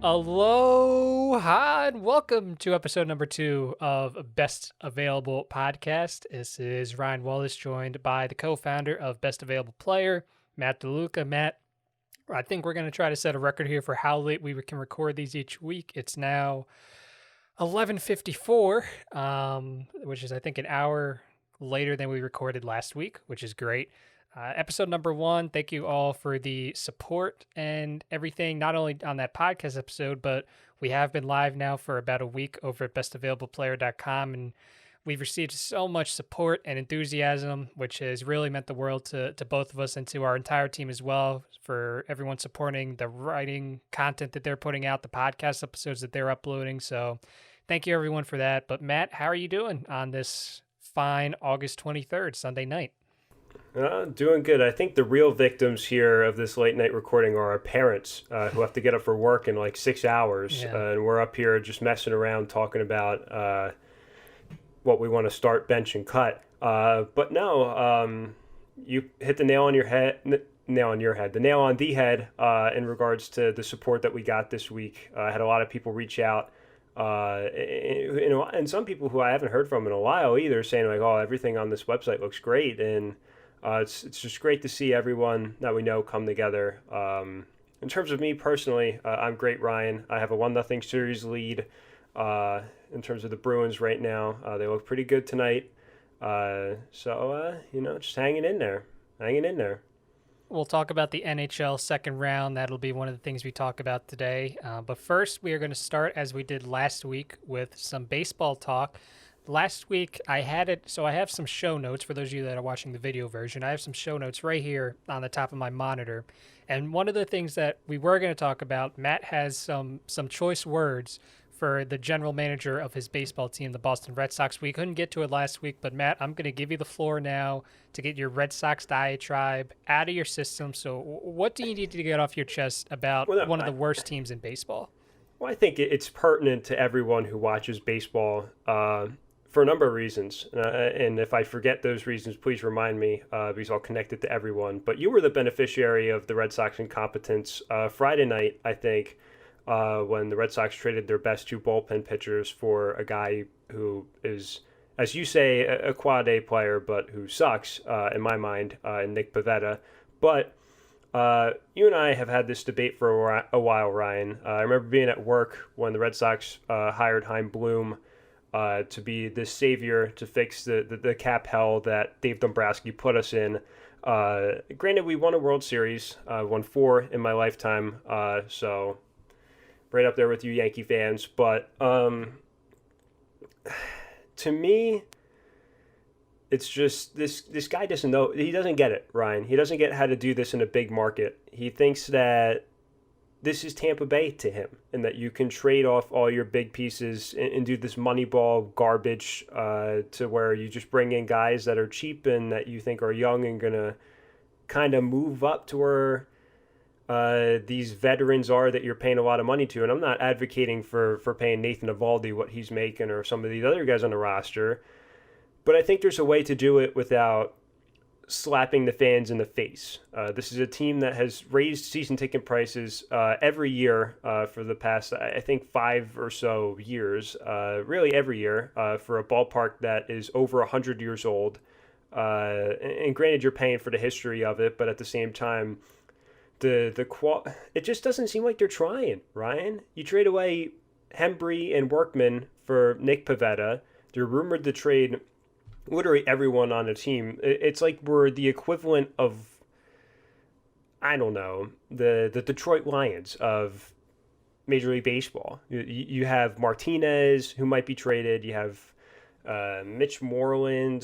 Aloha and welcome to episode number 2 of Best Available Podcast. This is Ryan Wallace, joined by the co-founder of Best Available Player, Matt DeLuca. Matt, I think we're going to try to set a record here for how late we can record these each week. It's now 11:54, which is I think an hour later than we recorded last week, which is great. Episode number 1, thank you all for the support and everything, not only on that podcast episode, but we have been live now for about a week over at bestaavailableplayer.com, and we've received so much support and enthusiasm, which has really meant the world to both of us and to our entire team as well, for everyone supporting the writing content that they're putting out, the podcast episodes that they're uploading. So thank you everyone for that. But Matt, how are you doing on this fine August 23rd, Sunday night? Doing good. I think the real victims here of this late night recording are our parents who have to get up for work in like 6 hours. Yeah. And we're up here just messing around talking about what we want to start, bench, and cut. But no, you hit the nail on your head. The nail on the head in regards to the support that we got this week. I had a lot of people reach out. And some people who I haven't heard from in a while either, saying like, "Oh, everything on this website looks great," and it's just great to see everyone that we know come together. In terms of me personally, I'm great, Ryan. I have a 1-0 series lead in terms of the Bruins right now. They look pretty good tonight. Just hanging in there. We'll talk about the NHL second round. That'll be one of the things we talk about today. But first, we are going to start, as we did last week, with some baseball talk. Last week, I have some show notes for those of you that are watching the video version. I have some show notes right here on the top of my monitor. And one of the things that we were going to talk about, Matt has some choice words for the general manager of his baseball team, the Boston Red Sox. We couldn't get to it last week, but Matt, I'm going to give you the floor now to get your Red Sox diatribe out of your system. So what do you need to get off your chest about one of the worst teams in baseball? Well, I think it's pertinent to everyone who watches baseball for a number of reasons. And if I forget those reasons, please remind me because I'll connect it to everyone. But you were the beneficiary of the Red Sox incompetence Friday night, I think, when the Red Sox traded their best 2 bullpen pitchers for a guy who is, as you say, a quad A player, but who sucks, in my mind, in Nick Pivetta. But you and I have had this debate for a while, Ryan. I remember being at work when the Red Sox hired Chaim Bloom to be this savior to fix the cap hell that Dave Dombrowski put us in. Granted, we won a World Series, won 4 in my lifetime, so right up there with you Yankee fans. But to me, it's just this guy doesn't know. He doesn't get it, Ryan. He doesn't get how to do this in a big market. He thinks that this is Tampa Bay to him, and that you can trade off all your big pieces and do this Moneyball garbage to where you just bring in guys that are cheap and that you think are young and going to kind of move up to where these veterans are that you're paying a lot of money to. And I'm not advocating for paying Nathan Eovaldi what he's making or some of these other guys on the roster, but I think there's a way to do it without slapping the fans in the face. This is a team that has raised season ticket prices every year for the past, I think, 5 or so years, really every year, for a ballpark that is over 100 years old. And granted, you're paying for the history of it, but at the same time, it just doesn't seem like they're trying, Ryan. You trade away Hembry and Workman for Nick Pivetta. They're rumored to trade literally everyone on the team. It's like we're the equivalent of, I don't know, the Detroit Lions of Major League Baseball. You have Martinez, who might be traded. You have Mitch Moreland,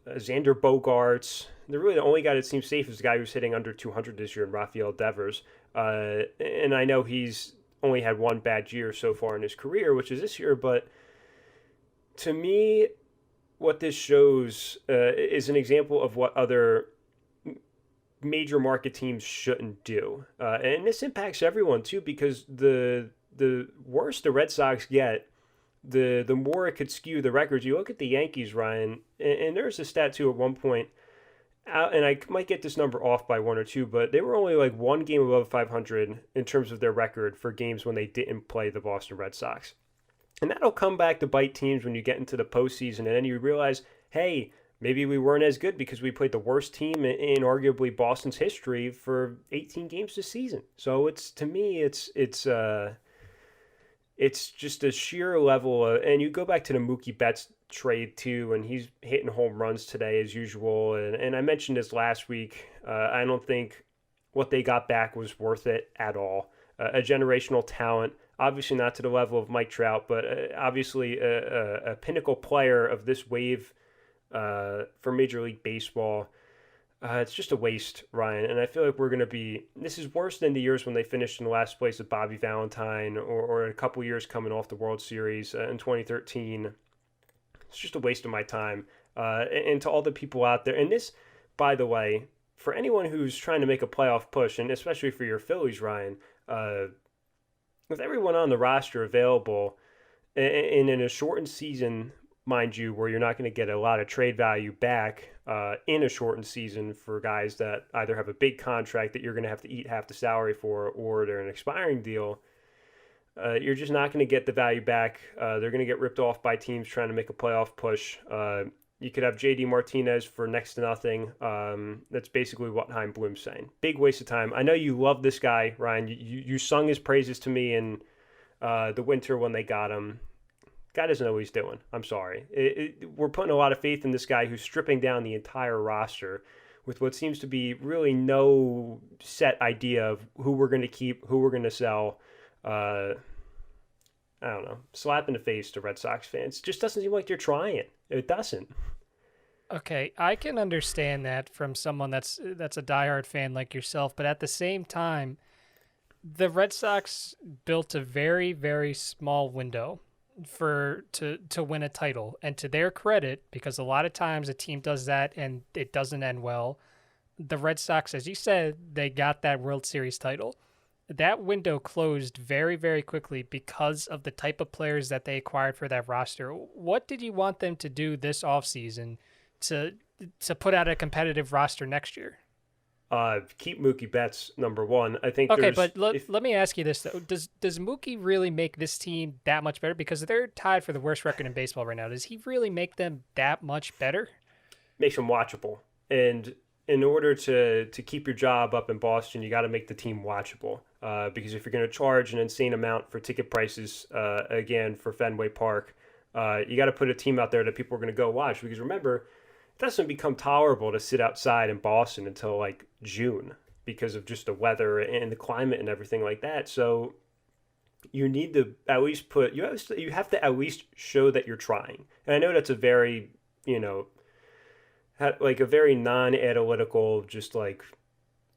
Xander Bogaerts. They're really the only guy that seems safe is the guy who's hitting under 200 this year in Rafael Devers. And I know he's only had one bad year so far in his career, which is this year. But to me, what this shows is an example of what other major market teams shouldn't do. And this impacts everyone, too, because the worse the Red Sox get, the more it could skew the records. You look at the Yankees, Ryan, and there's a stat, too, at one point. and I might get this number off by one or two, but they were only like one game above 500 in terms of their record for games when they didn't play the Boston Red Sox. And that'll come back to bite teams when you get into the postseason, and then you realize, hey, maybe we weren't as good because we played the worst team in arguably Boston's history for 18 games this season. So it's, to me, it's just a sheer level and you go back to the Mookie Betts trade too, and he's hitting home runs today as usual. And I mentioned this last week. I don't think what they got back was worth it at all. A generational talent, obviously not to the level of Mike Trout, but obviously a pinnacle player of this wave for Major League Baseball. It's just a waste, Ryan. And I feel like this is worse than the years when they finished in the last place with Bobby Valentine, or a couple years coming off the World Series in 2013. It's just a waste of my time. And to all the people out there, and this, by the way, for anyone who's trying to make a playoff push, and especially for your Phillies, Ryan, with everyone on the roster available, and in a shortened season, mind you, where you're not going to get a lot of trade value back in a shortened season for guys that either have a big contract that you're going to have to eat half the salary for, or they're an expiring deal, you're just not going to get the value back. They're going to get ripped off by teams trying to make a playoff push. You could have JD Martinez for next to nothing. That's basically what Chaim Bloom's saying. Big waste of time. I know you love this guy, Ryan. You sung his praises to me in the winter when they got him. Guy doesn't know what he's doing. I'm sorry. We're putting a lot of faith in this guy who's stripping down the entire roster with what seems to be really no set idea of who we're going to keep, who we're going to sell. I don't know. Slap in the face to Red Sox fans. It just doesn't seem like they're trying. It doesn't. Okay, I can understand that from someone that's a diehard fan like yourself, but at the same time, the Red Sox built a very, very small window to win a title. And to their credit, because a lot of times a team does that and it doesn't end well, the Red Sox, as you said, they got that World Series title. That window closed very, very quickly because of the type of players that they acquired for that roster. What did you want them to do this offseason to put out a competitive roster next year? Keep Mookie Betts number one. I think. Okay, but let me ask you this though: Does Mookie really make this team that much better? Because they're tied for the worst record in baseball right now. Does he really make them that much better? Makes them watchable, and in order to keep your job up in Boston, you got to make the team watchable. Because if you're going to charge an insane amount for ticket prices, again for Fenway Park, you got to put a team out there that people are going to go watch. Because remember, it doesn't become tolerable to sit outside in Boston until like June because of just the weather and the climate and everything like that. So you need to at least you have to at least show that you're trying. And I know that's a very, like a very non-analytical, just like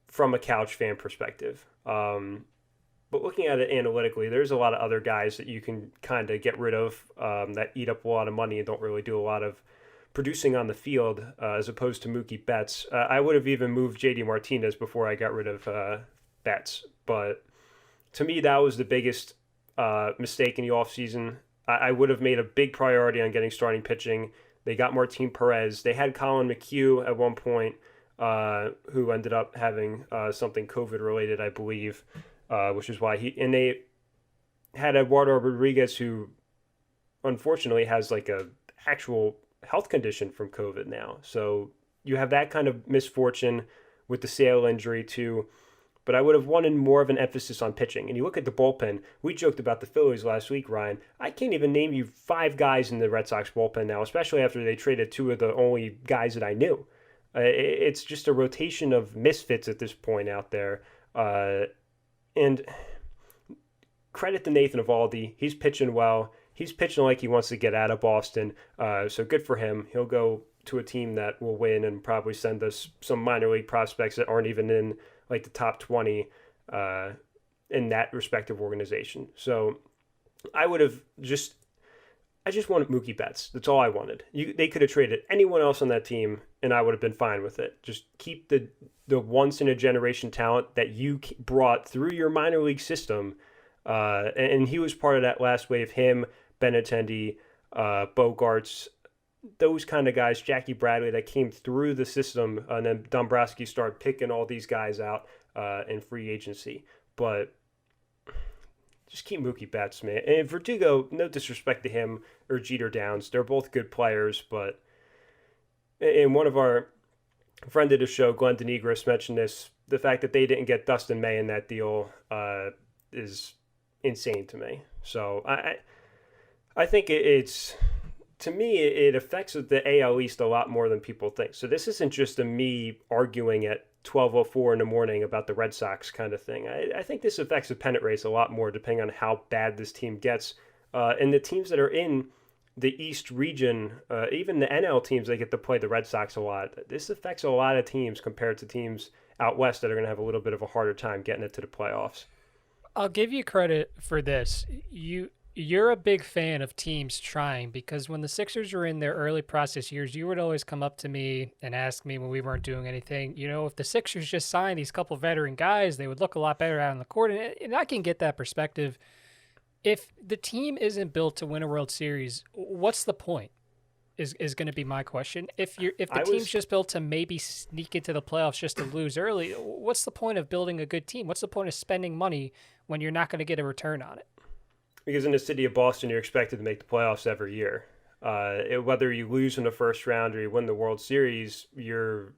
from a couch fan perspective. But looking at it analytically, there's a lot of other guys that you can kind of get rid of that eat up a lot of money and don't really do a lot of producing on the field as opposed to Mookie Betts. I would have even moved JD Martinez before I got rid of Betts. But to me, that was the biggest mistake in the offseason. I would have made a big priority on getting starting pitching. They got Martin Perez. They had Colin McHugh at one point, who ended up having something COVID-related, I believe, which is why they had Eduardo Rodriguez, who unfortunately has like a actual health condition from COVID now. So you have that kind of misfortune with the Sale injury too. But I would have wanted more of an emphasis on pitching. And you look at the bullpen. We joked about the Phillies last week, Ryan. I can't even name you 5 guys in the Red Sox bullpen now, especially after they traded 2 of the only guys that I knew. It's just a rotation of misfits at this point out there. And credit to Nathan Eovaldi. He's pitching well. He's pitching like he wants to get out of Boston. So good for him. He'll go to a team that will win and probably send us some minor league prospects that aren't even in like the top 20 in that respective organization. So I just wanted Mookie Betts. That's all I wanted. They could have traded anyone else on that team, and I would have been fine with it. Just keep the once-in-a-generation talent that you brought through your minor league system, and he was part of that last wave. Him, Benintendi, Bogarts, those kind of guys, Jackie Bradley, that came through the system, and then Dombrowski started picking all these guys out in free agency. But just keep Mookie Betts, man. And Verdugo, no disrespect to him or Jeter Downs, they're both good players, but in one of our friend of the show, Glenn Denegris, mentioned this. The fact that they didn't get Dustin May in that deal is insane to me. So I think it's, to me, it affects the AL East a lot more than people think. So this isn't just a me arguing at 12:04 in the morning about the Red Sox kind of thing. I think this affects the pennant race a lot more depending on how bad this team gets. And the teams that are in the East region, even the NL teams, they get to play the Red Sox a lot. This affects a lot of teams compared to teams out west that are going to have a little bit of a harder time getting it to the playoffs. I'll give you credit for this. You're a big fan of teams trying, because when the Sixers were in their early process years, you would always come up to me and ask me when we weren't doing anything, if the Sixers just signed these couple veteran guys, they would look a lot better out on the court. And I can get that perspective. If the team isn't built to win a World Series, what's the point? Is going to be my question. If the team's just built to maybe sneak into the playoffs just to lose early, what's the point of building a good team? What's the point of spending money when you're not going to get a return on it? Because in the city of Boston, you're expected to make the playoffs every year. Whether you lose in the first round or you win the World Series, you're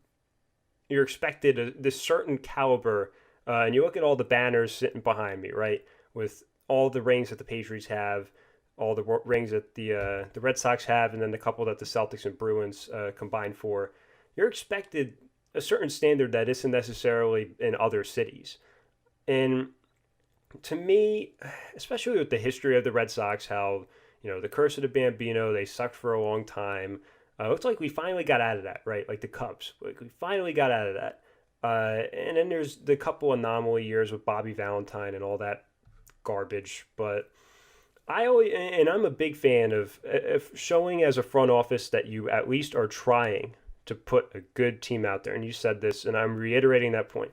expected this certain caliber. And you look at all the banners sitting behind me, right, with all the rings that the Patriots have, all the rings that the Red Sox have, and then the couple that the Celtics and Bruins combined for. You're expected a certain standard that isn't necessarily in other cities. And to me, especially with the history of the Red Sox, how, the curse of the Bambino, they sucked for a long time. It looks like we finally got out of that, right? Like the Cubs. Like we finally got out of that. And then there's the couple anomaly years with Bobby Valentine and all that garbage. But I'm a big fan of showing as a front office that you at least are trying to put a good team out there. And you said this, and I'm reiterating that point.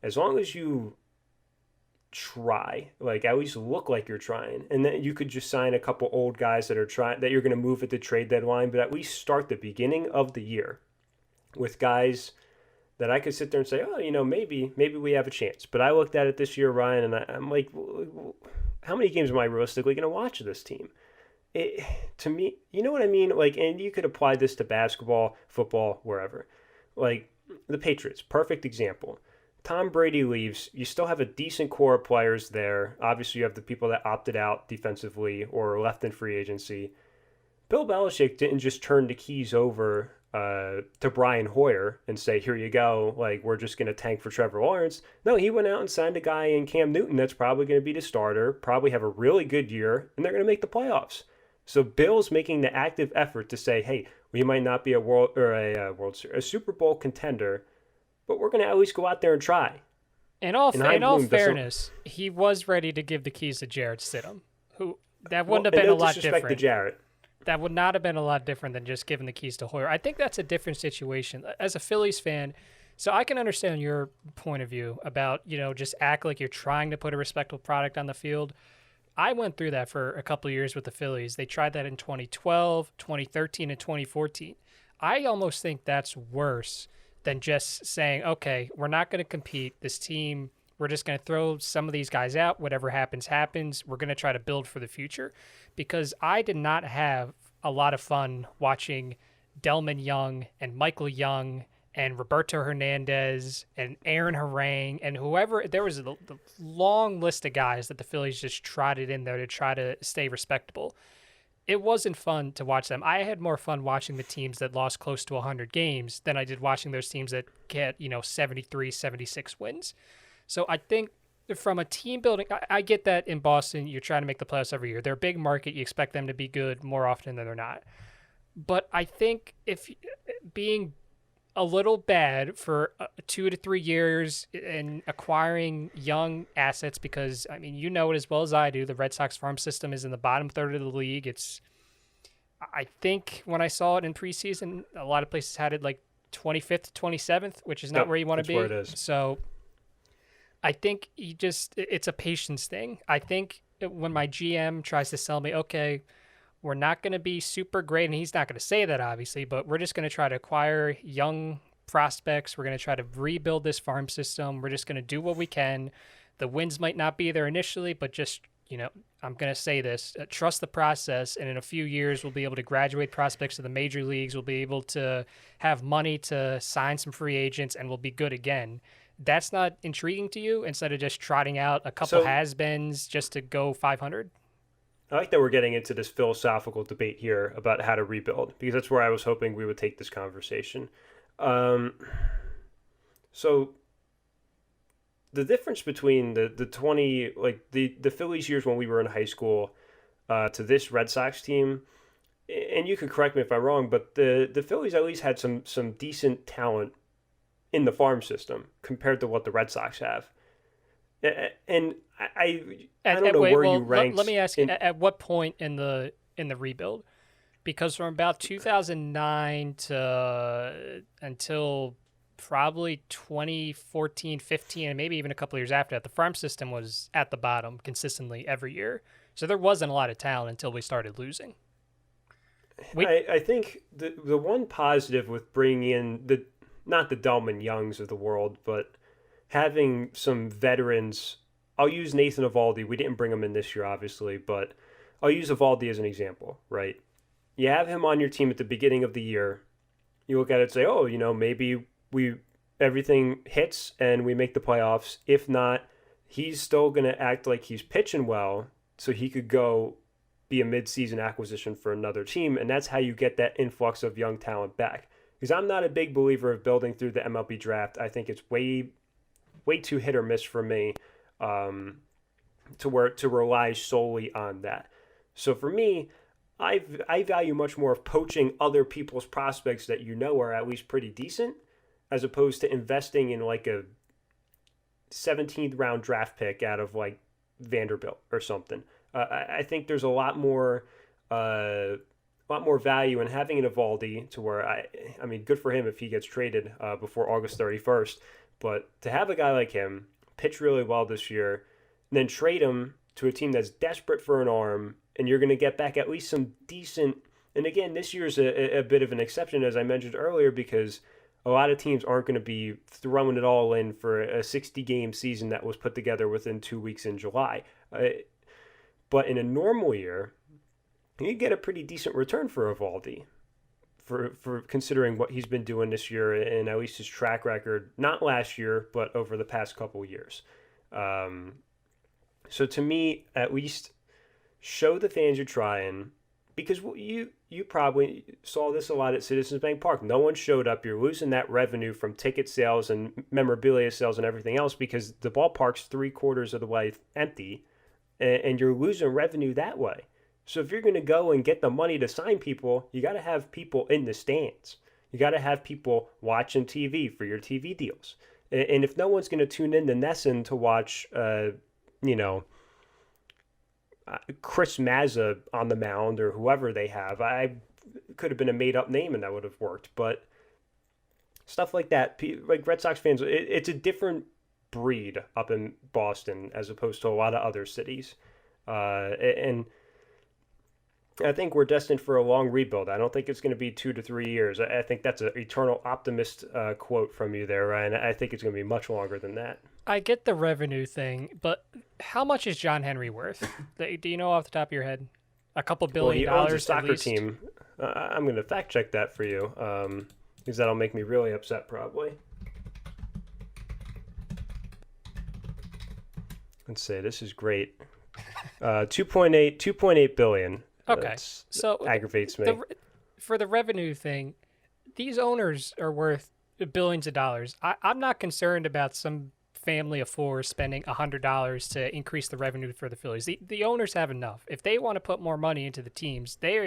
As long as you try, like at least look like you're trying, and then you could just sign a couple old guys that are trying, that you're going to move at the trade deadline, but at least start the beginning of the year with guys that I could sit there and say, oh, maybe we have a chance. But I looked at it this year, Ryan, and I'm like, how many games am I realistically going to watch this team? To me, you know what I mean? Like, and you could apply this to basketball, football, wherever. Like the Patriots, perfect example. Tom Brady leaves, you still have a decent core of players there. Obviously, you have the people that opted out defensively or left in free agency. Bill Belichick didn't just turn the keys over to Brian Hoyer and say, here you go, like, we're just going to tank for Trevor Lawrence. No, he went out and signed a guy in Cam Newton that's probably going to be the starter, probably have a really good year, and they're going to make the playoffs. So Bill's making the active effort to say, hey, we might not be a Super Bowl contender, but we're going to at least go out there and try. In all fairness, he was ready to give the keys to Jarrett Stidham, who that wouldn't have been a lot different. To Jarrett. That would not have been a lot different than just giving the keys to Hoyer. I think that's a different situation. As a Phillies fan, so I can understand your point of view about, just act like you're trying to put a respectable product on the field. I went through that for a couple of years with the Phillies. They tried that in 2012, 2013, and 2014. I almost think that's worse than just saying, okay, we're not going to compete. This team, we're just going to throw some of these guys out. Whatever happens, happens. We're going to try to build for the future. Because I did not have a lot of fun watching Delman Young and Michael Young and Roberto Hernandez and Aaron Harang and whoever. There was the long list of guys that the Phillies just trotted in there to try to stay respectable. It wasn't fun to watch them. I had more fun watching the teams that lost close to 100 games than I did watching those teams that get, 73, 76 wins. So I think from a team building, I get that in Boston, you're trying to make the playoffs every year. They're a big market. You expect them to be good more often than they're not. But I think if being a little bad for 2 to 3 years and acquiring young assets, because, I mean, you know it as well as I do, the Red Sox farm system is in the bottom third of the league. I think when I saw it in preseason, a lot of places had it like 25th, 27th, which is not where you want to be. Where it is. So I think it's a patience thing. I think when my GM tries to sell me, okay, We're not going to be super great, and he's not going to say that, obviously, but we're just going to try to acquire young prospects. We're going to try to rebuild this farm system. We're just going to do what we can. The wins might not be there initially, but just, I'm going to say this, trust the process, and in a few years, we'll be able to graduate prospects to the major leagues. We'll be able to have money to sign some free agents, and we'll be good again. That's not intriguing to you instead of just trotting out a couple So has-beens just to go 500? I like that we're getting into this philosophical debate here about how to rebuild, because that's where I was hoping we would take this conversation. Um, so the difference between the 20, like the Phillies years when we were in high school, to this Red Sox team, and you can correct me if I'm wrong, but the Phillies at least had some decent talent in the farm system compared to what the Red Sox have. And I don't know Wait, where you well, let ranked me ask you, in. at what point in the rebuild? Because from about 2009 to until probably 2014, 15, and maybe even a couple of years after that, the farm system was at the bottom consistently every year. So there wasn't a lot of talent until we started losing. We I think the one positive with bringing in the not the Delman Youngs of the world, but having some veterans. I'll use Nathan Evaldi. We didn't bring him in this year, obviously, but I'll use Evaldi as an example, right? You have him on your team at the beginning of the year. You look at it and say, oh, maybe we everything hits and we make the playoffs. If not, he's still going to act like he's pitching well, so he could go be a mid-season acquisition for another team, and that's how you get that influx of young talent back. Because I'm not a big believer of building through the MLB draft. I think it's way too hit or miss for me, to rely solely on that. So for me, I value much more of poaching other people's prospects that are at least pretty decent, as opposed to investing in like a 17th round draft pick out of like Vanderbilt or something. I think there's a lot more value in having an Evaldi, to where I mean, good for him if he gets traded before August 31st. But to have a guy like him pitch really well this year, and then trade him to a team that's desperate for an arm, and you're going to get back at least some decent. And again, this year's a bit of an exception, as I mentioned earlier, because a lot of teams aren't going to be throwing it all in for a 60-game season that was put together within 2 weeks in July. But in a normal year, you get a pretty decent return for Evaldi, for considering what he's been doing this year and at least his track record, not last year, but over the past couple years. So to me, at least show the fans you're trying, because you probably saw this a lot at Citizens Bank Park. No one showed up. You're losing that revenue from ticket sales and memorabilia sales and everything else, because the ballpark's 3/4 of the way empty, and you're losing revenue that way. So if you're going to go and get the money to sign people, you got to have people in the stands. You got to have people watching TV for your TV deals. And if no one's going to tune in to Nesson to watch, Chris Mazza on the mound or whoever they have, I could have been a made-up name and that would have worked. But stuff like that, like Red Sox fans, it's a different breed up in Boston as opposed to a lot of other cities. And I think we're destined for a long rebuild. I don't think it's going to be 2 to 3 years. I think that's an eternal optimist quote from you there, Ryan. I think it's going to be much longer than that. I get the revenue thing, but how much is John Henry worth? Do you know off the top of your head? A couple billion Well, he owns a dollars at soccer least? team. I'm going to fact check that for you, because that'll make me really upset probably. Let's see. This is great. 2.8 billion. Okay, so Aggravates me. For the revenue thing, these owners are worth billions of dollars. I'm not concerned about some family of four spending $100 to increase the revenue for the Phillies. The owners have enough. If they want to put more money into the teams, they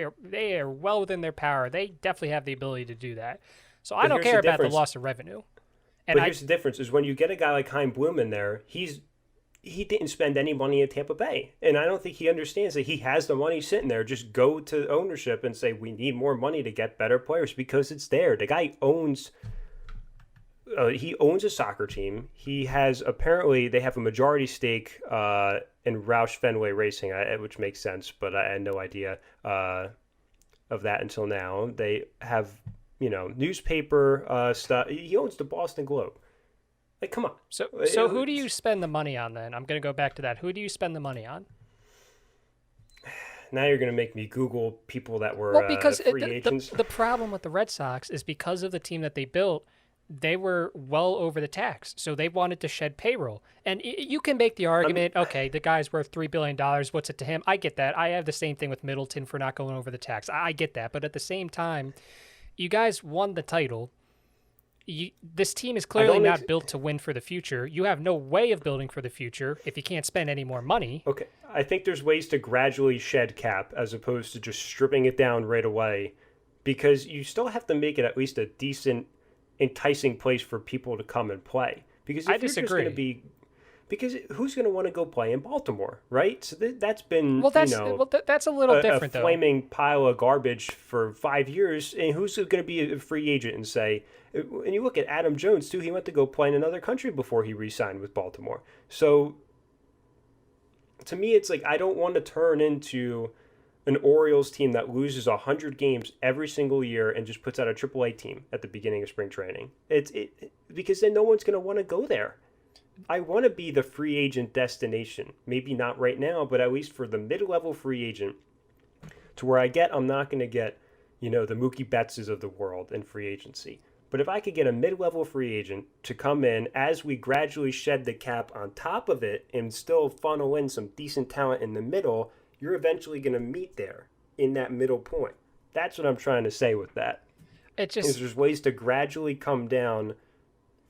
are well within their power. They definitely have the ability to do that. So I don't care about the loss of revenue. And But here's the difference: is when you get a guy like Chaim Bloom in there, he didn't spend any money in Tampa Bay. And I don't think he understands that he has the money sitting there. Just go to ownership and say, we need more money to get better players, because it's there. The guy owns a soccer team. He has, apparently, they have a majority stake and Roush Fenway Racing, which makes sense, but I had no idea of that until now. They have, newspaper stuff. He owns the Boston Globe. Like, come on. So who do you spend the money on then? I'm going to go back to that. Who do you spend the money on? Now you're going to make me Google people that were Well, because free agents. the problem with the Red Sox is because of the team that they built, they were well over the tax, so they wanted to shed payroll. And you can make the argument, okay, the guy's worth $3 billion. What's it to him? I get that. I have the same thing with Middleton for not going over the tax. I get that. But at the same time, you guys won the title. This team is clearly not built to win for the future. You have no way of building for the future if you can't spend any more money. Okay, I think there's ways to gradually shed cap as opposed to just stripping it down right away, because you still have to make it at least a decent, enticing place for people to come and play. Because if I you're just disagree. going to be, because who's going to want to go play in Baltimore, right? So that's been that's a little different a though. flaming pile of garbage for 5 years. And who's going to be a free agent and say? And you look at Adam Jones too. He went to go play in another country before he re-signed with Baltimore. So to me, it's like I don't want to turn into an Orioles team that loses 100 games every single year and just puts out a AAA team at the beginning of spring training. Because then no one's going to want to go there. I want to be the free agent destination. Maybe not right now, but at least for the mid-level free agent, to where I'm not going to get, the Mookie Bettses of the world in free agency. But if I could get a mid-level free agent to come in as we gradually shed the cap on top of it and still funnel in some decent talent in the middle, you're eventually going to meet there in that middle point. That's what I'm trying to say with that. There's ways to gradually come down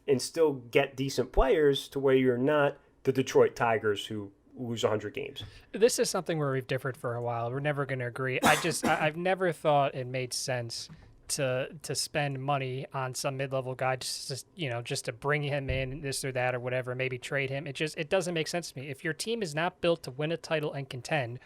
and still get decent players to where you're not the Detroit Tigers who lose 100 games. This is something where we've differed for a while. We're never going to agree. I've never thought it made sense to spend money on some mid-level guy just to bring him in, this or that or whatever, maybe trade him. It doesn't make sense to me. If your team is not built to win a title and contend,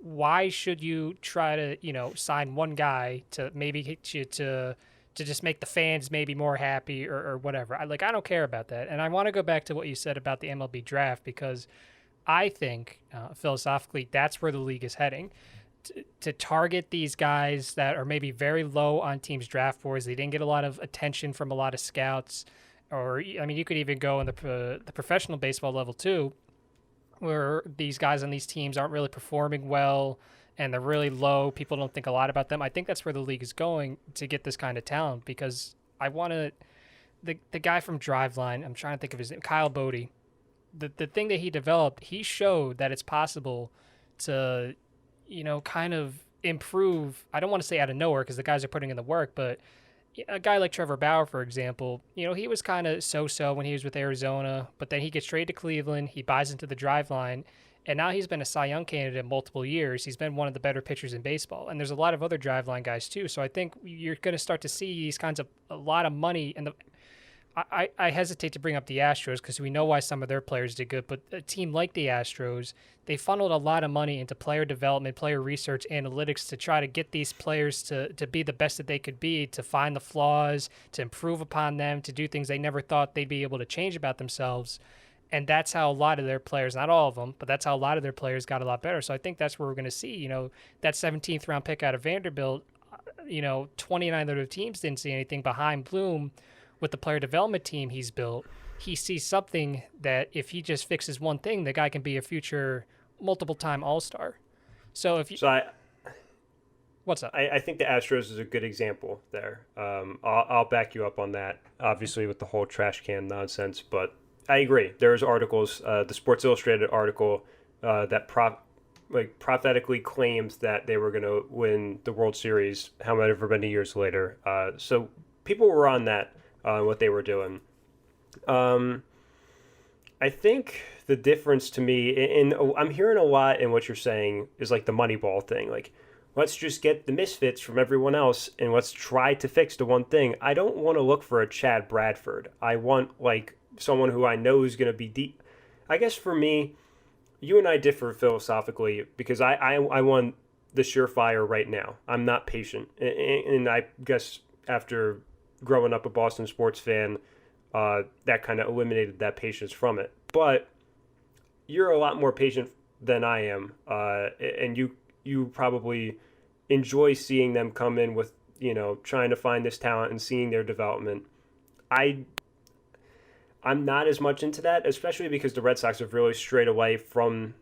why should you try to sign one guy to maybe get you to just make the fans maybe more happy or whatever? I don't care about that. And I want to go back to what you said about the MLB draft, because I think philosophically that's where the league is heading. To target these guys that are maybe very low on teams' draft boards. They didn't get a lot of attention from a lot of scouts. Or, I mean, you could even go in the professional baseball level too, where these guys on these teams aren't really performing well and they're really low. People don't think a lot about them. I think that's where the league is going to get this kind of talent, because I want to – the guy from Driveline, I'm trying to think of his name, Kyle Bodie, the thing that he developed, he showed that it's possible to – kind of improve. I don't want to say out of nowhere because the guys are putting in the work, but a guy like Trevor Bauer, for example, he was kind of so-so when he was with Arizona, but then he gets traded to Cleveland. He buys into the Driveline, and now he's been a Cy Young candidate multiple years. He's been one of the better pitchers in baseball, and there's a lot of other Driveline guys too. So I think you're going to start to see these kinds of a lot of money, and I hesitate to bring up the Astros because we know why some of their players did good, but a team like the Astros, they funneled a lot of money into player development, player research, analytics to try to get these players to be the best that they could be, to find the flaws, to improve upon them, to do things they never thought they'd be able to change about themselves. And that's how a lot of their players, not all of them, but that's how a lot of their players got a lot better. So I think that's where we're going to see, that 17th round pick out of Vanderbilt, 29 other teams didn't see anything behind Bloom. With the player development team he's built, he sees something that if he just fixes one thing, the guy can be a future multiple-time All-Star. So what's up? I think the Astros is a good example there. I'll back you up on that, obviously with the whole trash can nonsense, but I agree. There's articles, the Sports Illustrated article that prophetically claims that they were going to win the World Series however many years later. So people were on that. What they were doing. I think the difference to me, and I'm hearing a lot in what you're saying, is like the Moneyball thing. Like, let's just get the misfits from everyone else and let's try to fix the one thing. I don't want to look for a Chad Bradford. I want like someone who I know is going to be deep. I guess for me, you and I differ philosophically because I want the surefire right now. I'm not patient. And I guess after growing up a Boston sports fan, that kind of eliminated that patience from it. But you're a lot more patient than I am, and you probably enjoy seeing them come in with trying to find this talent and seeing their development. I I'm not as much into that, especially because the Red Sox have really strayed away from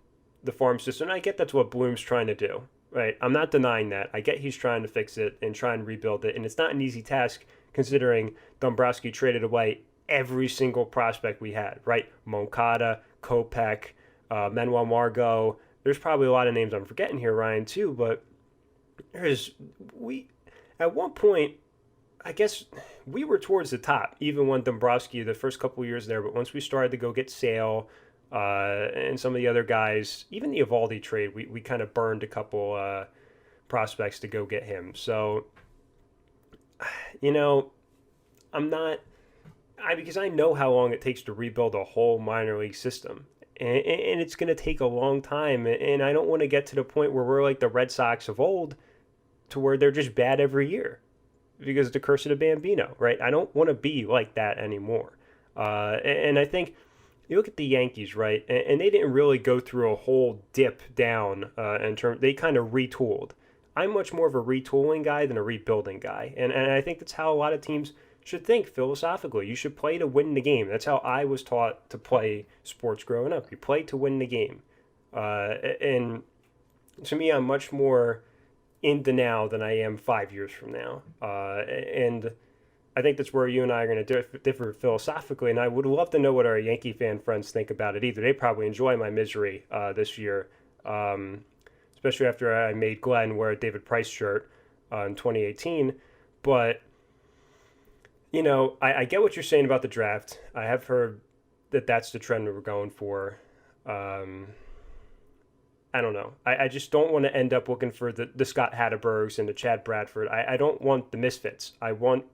the farm system. And I get that's what Bloom's trying to do, right? I'm not denying that. I get he's trying to fix it and try and rebuild it, and it's not an easy task considering Dombrowski traded away every single prospect we had, right? Moncada, Kopech, Manuel Margot. There's probably a lot of names I'm forgetting here, Ryan, too, but there's we at one point I guess we were towards the top, even when Dombrowski the first couple of years there. But once we started to go get Sale and some of the other guys, even the Evaldi trade, we kind of burned a couple prospects to go get him. So, you know, I'm not, because I know how long it takes to rebuild a whole minor league system. And it's going to take a long time. And I don't want to get to the point where we're like the Red Sox of old to where they're just bad every year because of the curse of the Bambino, right? I don't want to be like that anymore. And I think you look at the Yankees, right? And they didn't really go through a whole dip down in terms. They kind of retooled. I'm much more of a retooling guy than a rebuilding guy, and I think that's how a lot of teams should think philosophically. You should play to win the game. That's how I was taught to play sports growing up. You play to win the game, and to me, I'm much more into now than I am 5 years from now. And I think that's where you and I are going to differ philosophically. And I would love to know what our Yankee fan friends think about it either. They probably enjoy my misery this year, especially after I made Glenn wear a David Price shirt in 2018. But, I get what you're saying about the draft. I have heard that that's the trend we're going for. I don't know. I just don't want to end up looking for the Scott Hattebergs and the Chad Bradford. I don't want the misfits. I want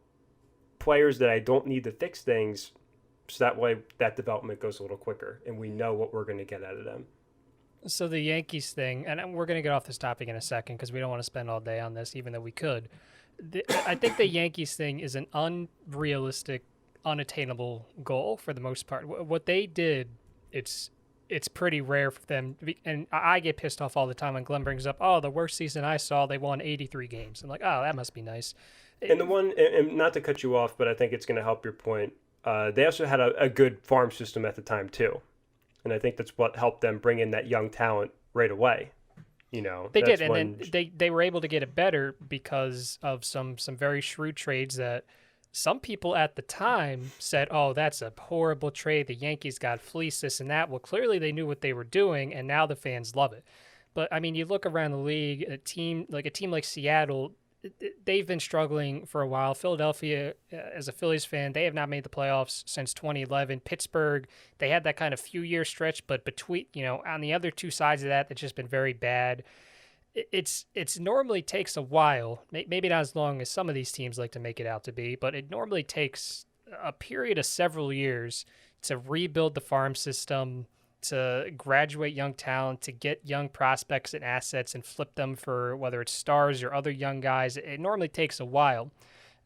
players that I don't need to fix things so that way that development goes a little quicker and we know what we're going to get out of them. So the Yankees thing, and we're going to get off this topic in a second because we don't want to spend all day on this, even though we could. I think the Yankees thing is an unrealistic, unattainable goal for the most part. What they did, it's pretty rare for them to be, and I get pissed off all the time when Glenn brings up, oh, the worst season I saw, they won 83 games. I'm like, oh, that must be nice. And and not to cut you off, but I think it's going to help your point. They also had a good farm system at the time too, and I think that's what helped them bring in that young talent right away. They did, and then they were able to get it better because of some very shrewd trades that some people at the time said, oh, that's a horrible trade. The Yankees got fleeced, this and that. Well, clearly they knew what they were doing, and now the fans love it. But, I mean, you look around the league, a team like Seattle, they've been struggling for a while. Philadelphia, as a Phillies fan, they have not made the playoffs since 2011. Pittsburgh, they had that kind of few-year stretch, but between, on the other two sides of that, it's just been very bad. It's normally takes a while, maybe not as long as some of these teams like to make it out to be, but it normally takes a period of several years to rebuild the farm system, to graduate young talent, to get young prospects and assets and flip them for whether it's stars or other young guys. It normally takes a while.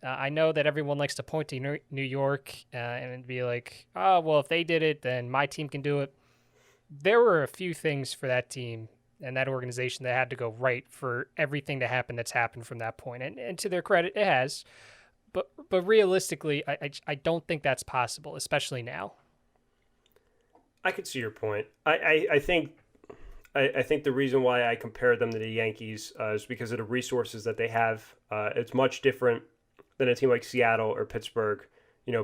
I know that everyone likes to point to New York and be like, oh, well, if they did it, then my team can do it. There were a few things for that team and that organization that had to go right for everything to happen that's happened from that point. And to their credit, it has. But realistically, I don't think that's possible, especially now. I could see your point. I think the reason why I compare them to the Yankees is because of the resources that they have. It's much different than a team like Seattle or Pittsburgh.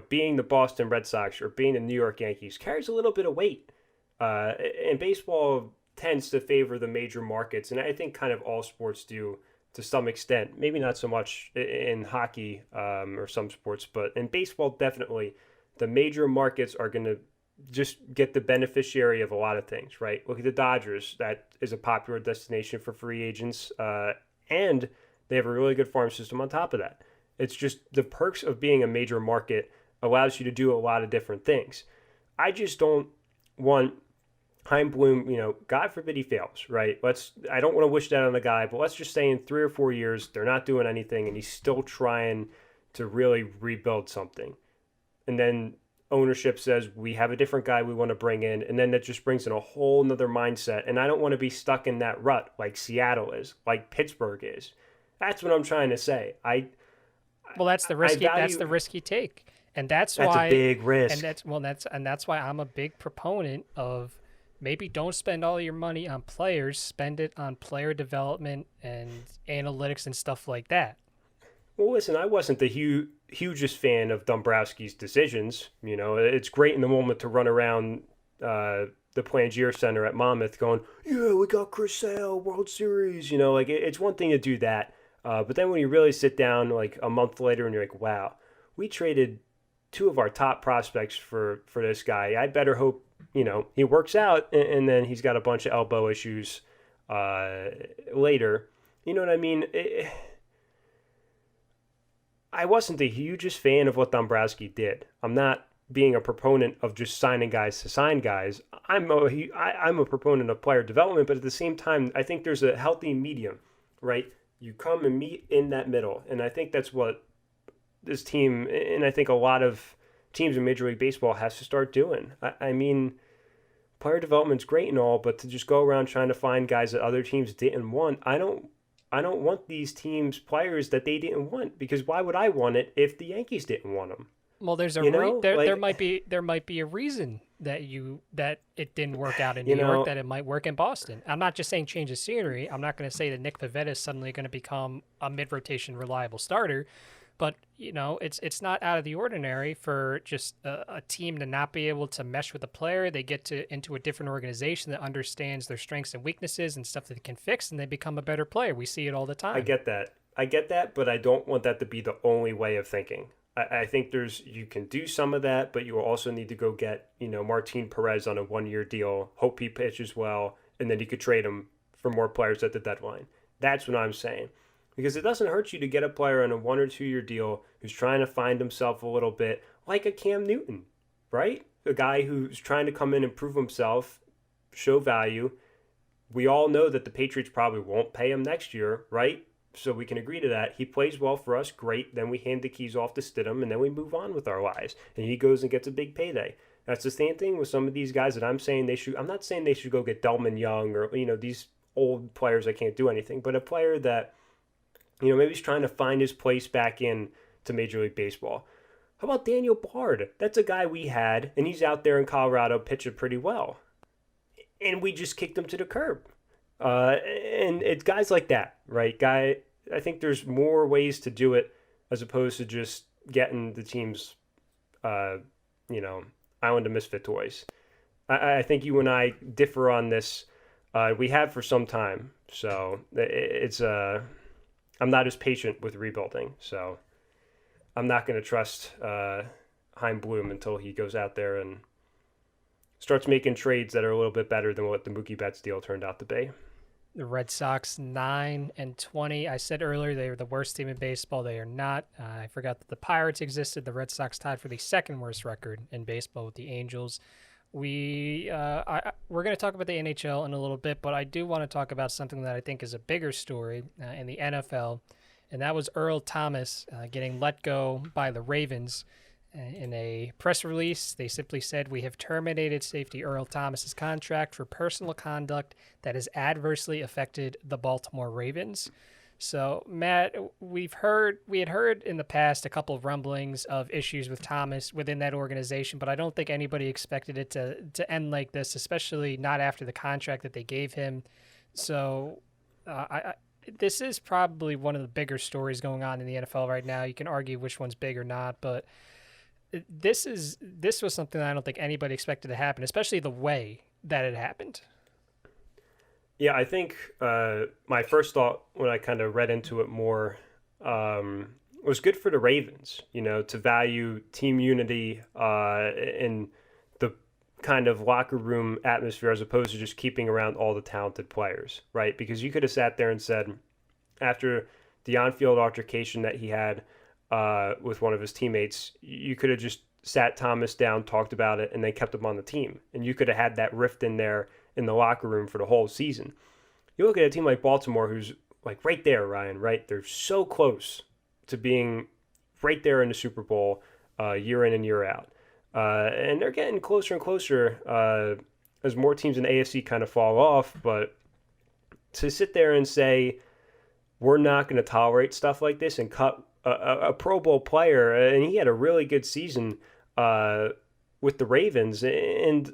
Being the Boston Red Sox or being the New York Yankees carries a little bit of weight. And baseball tends to favor the major markets, and I think kind of all sports do to some extent. Maybe not so much in hockey or some sports, but in baseball, definitely the major markets are going to just get the beneficiary of a lot of things, right? Look at the Dodgers. That is a popular destination for free agents, and they have a really good farm system on top of that. It's just the perks of being a major market allows you to do a lot of different things. I just don't want Chaim Bloom, God forbid he fails, right? I don't want to wish that on the guy, but let's just say in 3 or 4 years, they're not doing anything and he's still trying to really rebuild something. And then ownership says we have a different guy we want to bring in, and then that just brings in a whole nother mindset. And I don't want to be stuck in that rut like Seattle is, like Pittsburgh is. That's what I'm trying to say. Well, that's the I risky that's value the risk you take. And that's that's a why big and risk. that's why I'm a big proponent of maybe don't spend all your money on players, spend it on player development and analytics and stuff like that. Well, listen, I wasn't the hugest fan of Dombrowski's decisions. It's great in the moment to run around the Plangier Center at Monmouth going, yeah, we got Chris Sale, World Series. Like it's one thing to do that. But then when you really sit down like a month later and you're like, wow, we traded two of our top prospects for this guy. I better hope, he works out and then he's got a bunch of elbow issues later. You know what I mean? I wasn't the hugest fan of what Dombrowski did. I'm not being a proponent of just signing guys to sign guys. I'm a proponent of player development, but at the same time, I think there's a healthy medium, right? You come and meet in that middle, and I think that's what this team, and I think a lot of teams in Major League Baseball has to start doing. I mean, player development's great and all, but to just go around trying to find guys that other teams didn't want, I don't want these teams players that they didn't want, because why would I want it if the Yankees didn't want them? Well, there's a You know, there like might be a reason that it didn't work out in New you York, know, that it might work in Boston. I'm not just saying change of scenery. I'm not going to say that Nick Pivetta is suddenly going to become a mid-rotation reliable starter, but it's not out of the ordinary for just a team to not be able to mesh with a player. They get into a different organization that understands their strengths and weaknesses and stuff that they can fix, and they become a better player. We see it all the I time. get that. I get that, but I don't want that to be the only way of thinking. I think you can do some of that, but you will also need to go get, Martin Perez on a 1-year deal, hope he pitches well, and then you could trade him for more players at the deadline. That's what I'm saying. Because it doesn't hurt you to get a player on a 1 or 2 year deal who's trying to find himself a little bit, like a Cam Newton, right? A guy who's trying to come in and prove himself, show value. We all know that the Patriots probably won't pay him next year, right? So we can agree to that. He plays well for us, great. Then we hand the keys off to Stidham, and then we move on with our lives. And he goes and gets a big payday. That's the same thing with some of these guys that I'm saying they should. I'm not saying they should go get Delman Young or these old players that can't do anything, but a player that maybe he's trying to find his place back in to Major League Baseball. How about Daniel Bard? That's a guy we had, and he's out there in Colorado pitching pretty well, and we just kicked him to the curb. And it's guys like that, right? I think there's more ways to do it as opposed to just getting the team's, island of misfit toys. I think you and I differ on this. We have for some time, so it's I'm not as patient with rebuilding, so I'm not going to trust Heim Bloom until he goes out there and starts making trades that are a little bit better than what the Mookie Betts deal turned out to be. The Red Sox 9-20. I said earlier they were the worst team in baseball. They are not. I forgot that the Pirates existed. The Red Sox tied for the second worst record in baseball with the Angels. We're going to talk about the NHL in a little bit, but I do want to talk about something that I think is a bigger story in the NFL, and that was Earl Thomas getting let go by the Ravens. In a press release, they simply said, "We have terminated safety Earl Thomas's contract for personal conduct that has adversely affected the Baltimore Ravens." So, Matt, we had heard in the past a couple of rumblings of issues with Thomas within that organization, but I don't think anybody expected it to end like this, especially not after the contract that they gave him. So, this is probably one of the bigger stories going on in the NFL right now. You can argue which one's big or not, but this was something that I don't think anybody expected to happen, especially the way that it happened. Yeah, I think my first thought when I kind of read into it more was good for the Ravens, to value team unity and the kind of locker room atmosphere as opposed to just keeping around all the talented players, right? Because you could have sat there and said, after the on-field altercation that he had with one of his teammates, you could have just sat Thomas down, talked about it, and then kept him on the team. And you could have had that rift in there in the locker room for the whole season. You look at a team like Baltimore, who's like right there, Ryan, right? They're so close to being right there in the Super Bowl year in and year out. And they're getting closer and closer as more teams in the AFC kind of fall off. But to sit there and say we're not going to tolerate stuff like this and cut a Pro Bowl player, and he had a really good season with the Ravens, and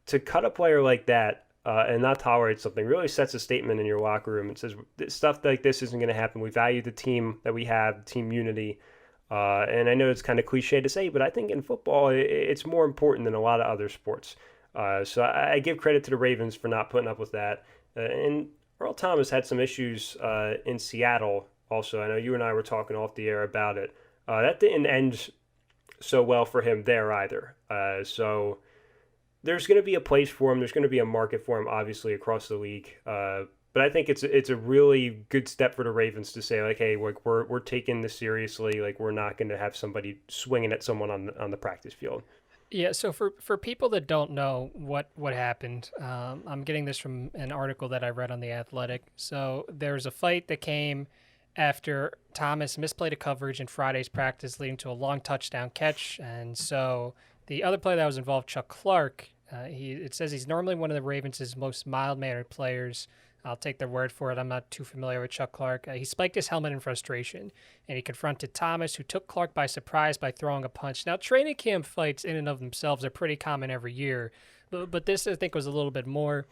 to cut a player like that and not tolerate something really sets a statement in your locker room. It says stuff like this isn't going to happen. We value the team that we have, team unity. And I know it's kind of cliche to say, but I think in football, it's more important than a lot of other sports. So I give credit to the Ravens for not putting up with that. And Earl Thomas had some issues in Seattle also. I know you and I were talking off the air about it. That didn't end so well for him there either. So there's going to be a place for him. There's going to be a market for him, obviously, across the league. But I think it's a really good step for the Ravens to say, like, hey, we're taking this seriously. Like, we're not going to have somebody swinging at someone on the practice field. Yeah, so for people that don't know what happened, I'm getting this from an article that I read on The Athletic. So there was a fight that came after Thomas misplayed a coverage in Friday's practice, leading to a long touchdown catch. And so the other player that was involved, Chuck Clark, it says he's normally one of the Ravens' most mild-mannered players. I'll take their word for it. I'm not too familiar with Chuck Clark. He spiked his helmet in frustration, and he confronted Thomas, who took Clark by surprise by throwing a punch. Now, training camp fights in and of themselves are pretty common every year, but this, I think, was a little bit more.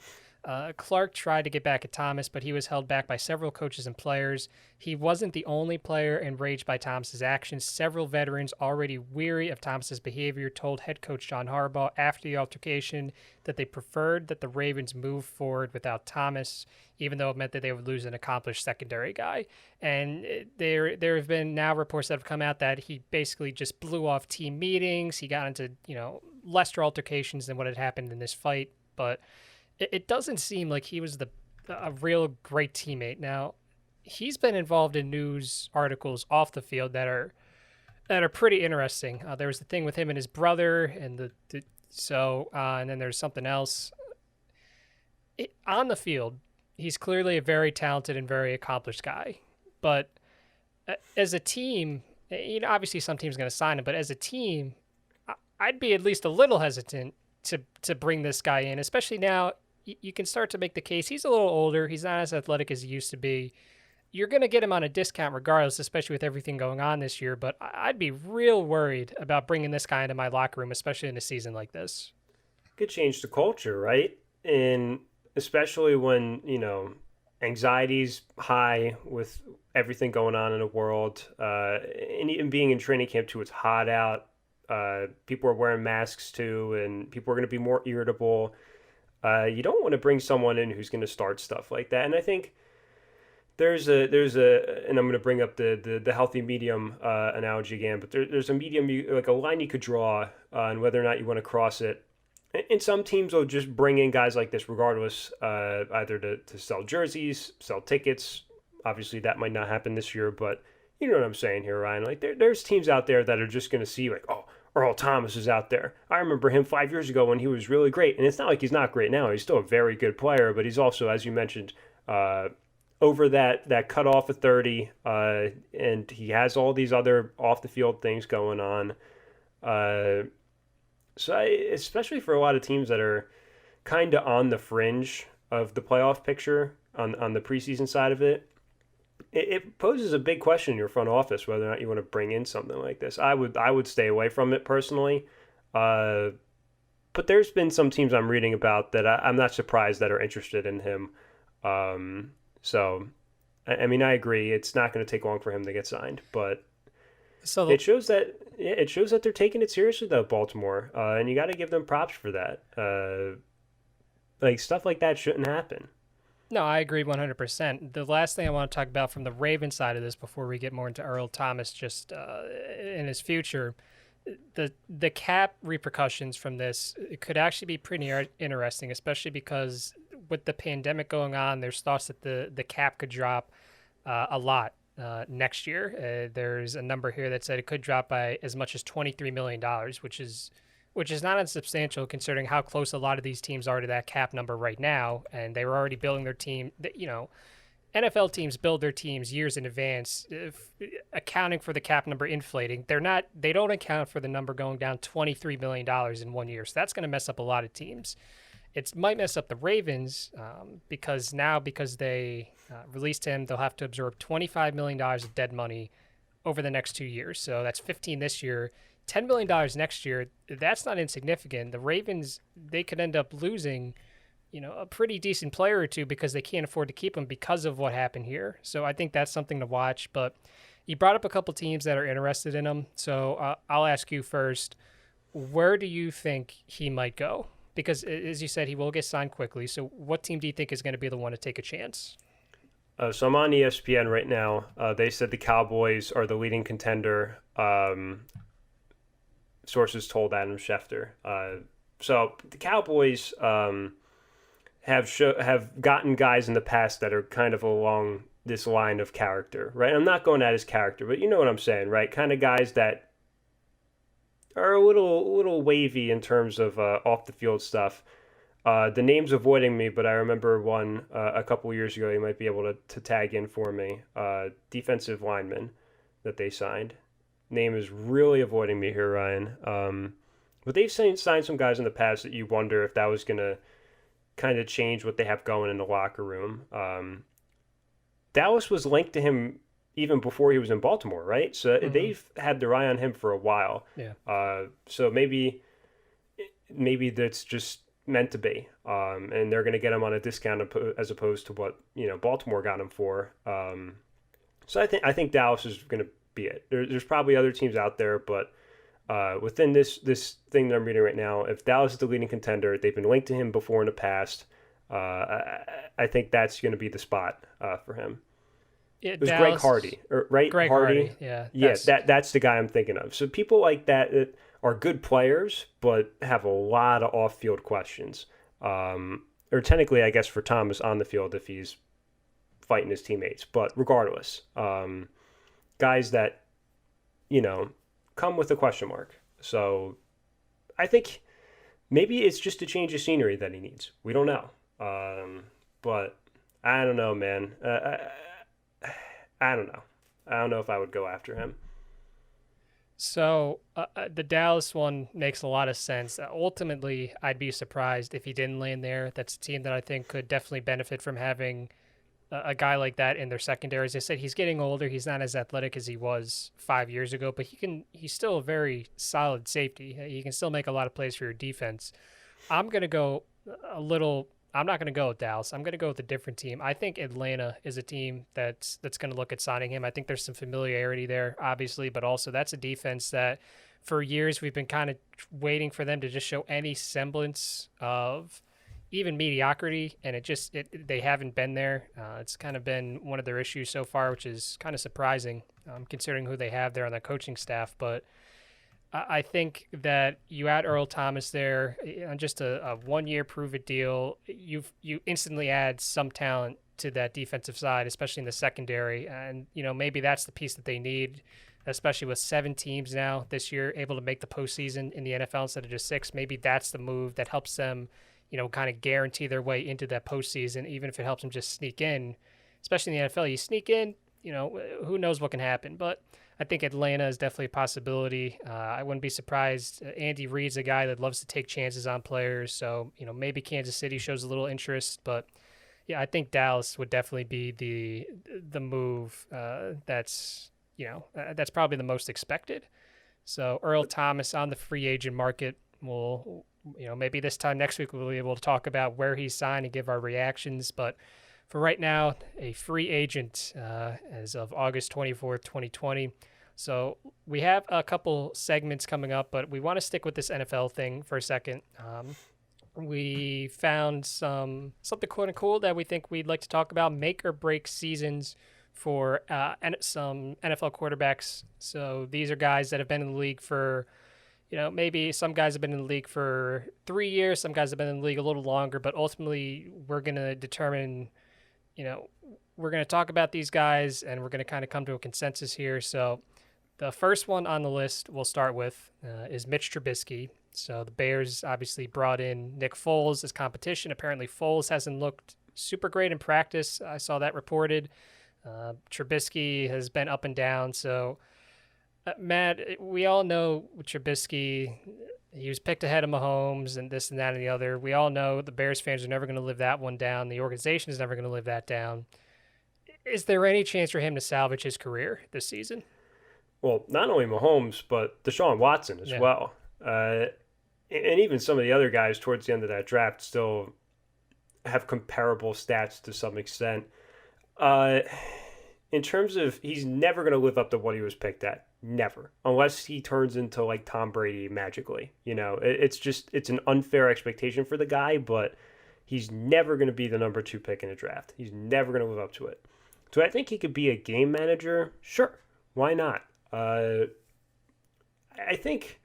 Clark tried to get back at Thomas, but he was held back by several coaches and players. He wasn't the only player enraged by Thomas's actions. Several veterans, already weary of Thomas's behavior, told head coach John Harbaugh after the altercation that they preferred that the Ravens move forward without Thomas, even though it meant that they would lose an accomplished secondary guy. And there have been now reports that have come out that he basically just blew off team meetings. He got into lesser altercations than what had happened in this fight, but it doesn't seem like he was a real great teammate. Now, he's been involved in news articles off the field that are pretty interesting. There was the thing with him and his brother, and and then there's something else. On the field, he's clearly a very talented and very accomplished guy. But as a team, obviously some team's going to sign him, but as a team, I'd be at least a little hesitant to bring this guy in, especially now. You can start to make the case he's a little older. He's not as athletic as he used to be. You're going to get him on a discount regardless, especially with everything going on this year. But I'd be real worried about bringing this guy into my locker room, especially in a season like this. Could change the culture, right? And especially when, anxiety's high with everything going on in the world. And even being in training camp too, it's hot out. People are wearing masks too, and people are going to be more irritable. You don't want to bring someone in who's going to start stuff like that. And I think there's a, and I'm going to bring up the healthy medium analogy again, but there's a medium, like a line you could draw on whether or not you want to cross it. And some teams will just bring in guys like this regardless, either to sell jerseys, sell tickets. Obviously, that might not happen this year, but you know what I'm saying here, Ryan. Like there's teams out there that are just going to see like, oh, Earl Thomas is out there. I remember him 5 years ago when he was really great. And it's not like he's not great now. He's still a very good player, but he's also, as you mentioned, over that cutoff of 30, and he has all these other off-the-field things going on. Especially for a lot of teams that are kind of on the fringe of the playoff picture on the preseason side of it, it poses a big question in your front office whether or not you want to bring in something like this. I would stay away from it personally. But there's been some teams I'm reading about that I'm not surprised that are interested in him. So, I mean, I agree. It's not going to take long for him to get signed, but it shows that they're taking it seriously, though, Baltimore. And you got to give them props for that. Like stuff like that shouldn't happen. No, I agree 100%. The last thing I want to talk about from the Ravens side of this before we get more into Earl Thomas just in his future, the cap repercussions from this, it could actually be pretty interesting, especially because with the pandemic going on, there's thoughts that the cap could drop a lot next year. There's a number here that said it could drop by as much as $23 million, which is not unsubstantial considering how close a lot of these teams are to that cap number right now. And they were already building their team. NFL teams build their teams years in advance, accounting for the cap number inflating. They don't account for the number going down $23 million in 1 year. So that's going to mess up a lot of teams. It might mess up the Ravens because they released him, they'll have to absorb $25 million of dead money over the next 2 years. So that's 15 this year, $10 million next year. That's not insignificant. The Ravens, they could end up losing, a pretty decent player or two because they can't afford to keep him because of what happened here. So I think that's something to watch. But you brought up a couple teams that are interested in him. So I'll ask you first, where do you think he might go? Because as you said, he will get signed quickly. So what team do you think is going to be the one to take a chance? So I'm on ESPN right now. They said the Cowboys are the leading contender. Sources told Adam Schefter. So the Cowboys have gotten guys in the past that are kind of along this line of character, right? I'm not going at his character, but you know what I'm saying, right? Kind of guys that are a little wavy in terms of off the field stuff. The name's avoiding me, but I remember one a couple years ago. You might be able to tag in for me. Defensive lineman that they signed. Name is really avoiding me here, Ryan. But they've signed some guys in the past that you wonder if that was going to kind of change what they have going in the locker room. Dallas was linked to him even before he was in Baltimore, right? So they've had their eye on him for a while. Yeah. So maybe that's just meant to be, and they're going to get him on a discount as opposed to what Baltimore got him for. So I think Dallas is going to be it. There's probably other teams out there, but within this thing that I'm reading right now, if Dallas is the leading contender, they've been linked to him before in the past. I think that's going to be the spot for him. Yeah, it was Dallas, Greg Hardy, right? Greg Hardy. Yeah. That's the guy I'm thinking of. So people like that are good players, but have a lot of off-field questions. Or technically, I guess, for Thomas on the field if he's fighting his teammates. But regardless, guys that, come with a question mark. So I think maybe it's just a change of scenery that he needs. We don't know. But I don't know, man. I don't know. I don't know if I would go after him. So the Dallas one makes a lot of sense. Ultimately, I'd be surprised if he didn't land there. That's a team that I think could definitely benefit from having a guy like that in their secondary. As I said, he's getting older. He's not as athletic as he was 5 years ago, but he's still a very solid safety. He can still make a lot of plays for your defense. I'm going to go I'm not going to go with Dallas. I'm going to go with a different team. I think Atlanta is a team that's going to look at signing him. I think there's some familiarity there, obviously, but also that's a defense that for years we've been kind of waiting for them to just show any semblance of even mediocrity, and they haven't been there. It's kind of been one of their issues so far, which is kind of surprising considering who they have there on their coaching staff. But I think that you add Earl Thomas there on just a 1 year prove it deal. You instantly add some talent to that defensive side, especially in the secondary. And, maybe that's the piece that they need, especially with 7 teams now this year able to make the postseason in the NFL instead of just 6. Maybe that's the move that helps them, kind of guarantee their way into that postseason, even if it helps them just sneak in, especially in the NFL. You sneak in, who knows what can happen. But I think Atlanta is definitely a possibility. I wouldn't be surprised. Andy Reid's a guy that loves to take chances on players. So, maybe Kansas City shows a little interest. But, yeah, I think Dallas would definitely be the move that's probably the most expected. So Earl Thomas on the free agent market will, maybe this time next week we'll be able to talk about where he's signed and give our reactions. But for right now, a free agent as of August 24th, 2020. So we have a couple segments coming up, but we want to stick with this NFL thing for a second. We found something quote unquote cool that we think we'd like to talk about, make or break seasons for some NFL quarterbacks. So these are guys that have been in the league for, maybe some guys have been in the league for 3 years, some guys have been in the league a little longer, but ultimately we're going to determine, we're going to talk about these guys and we're going to kind of come to a consensus here. So the first one on the list we'll start with is Mitch Trubisky. So the Bears obviously brought in Nick Foles as competition. Apparently Foles hasn't looked super great in practice. I saw that reported. Trubisky has been up and down. So, Matt, we all know with Trubisky, he was picked ahead of Mahomes and this and that and the other. We all know the Bears fans are never going to live that one down. The organization is never going to live that down. Is there any chance for him to salvage his career this season? Well, not only Mahomes, but Deshaun Watson as Yeah. well. And even some of the other guys towards the end of that draft still have comparable stats to some extent. Uh, in terms of, he's never going to live up to what he was picked at. Never. Unless he turns into like Tom Brady magically. It's an unfair expectation for the guy, but he's never going to be the number 2 pick in a draft. He's never going to live up to it. Do I think he could be a game manager? Sure. Why not? I think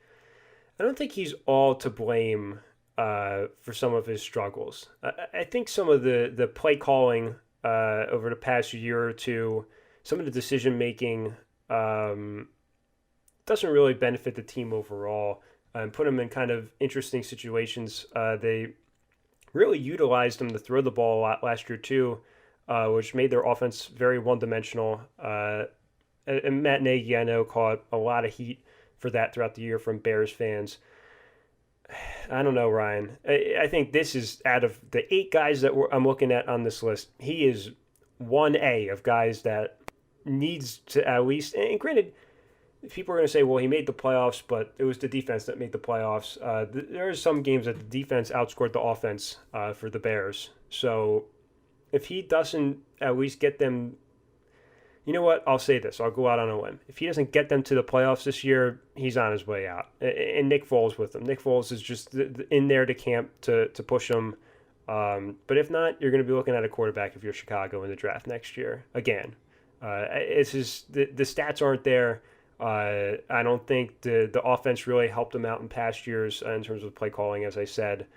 I don't think he's all to blame for some of his struggles. I think some of the play calling over the past year or two, some of the decision making doesn't really benefit the team overall and put them in kind of interesting situations. They really utilized him to throw the ball a lot last year too, which made their offense very one dimensional. And Matt Nagy, I know, caught a lot of heat for that throughout the year from Bears fans. I don't know, Ryan. I think this is, out of the 8 guys that I'm looking at on this list, he is 1A of guys that needs to at least, and granted, people are going to say, well, he made the playoffs, but it was the defense that made the playoffs. There are some games that the defense outscored the offense for the Bears. So if he doesn't at least get them, you know what? I'll say this. I'll go out on a limb. If he doesn't get them to the playoffs this year, he's on his way out. And Nick Foles with him. Nick Foles is just in there to camp to push him. But if not, you're going to be looking at a quarterback if you're Chicago in the draft next year. Again, it's just the stats aren't there. I don't think the offense really helped him out in past years in terms of play calling, as I said.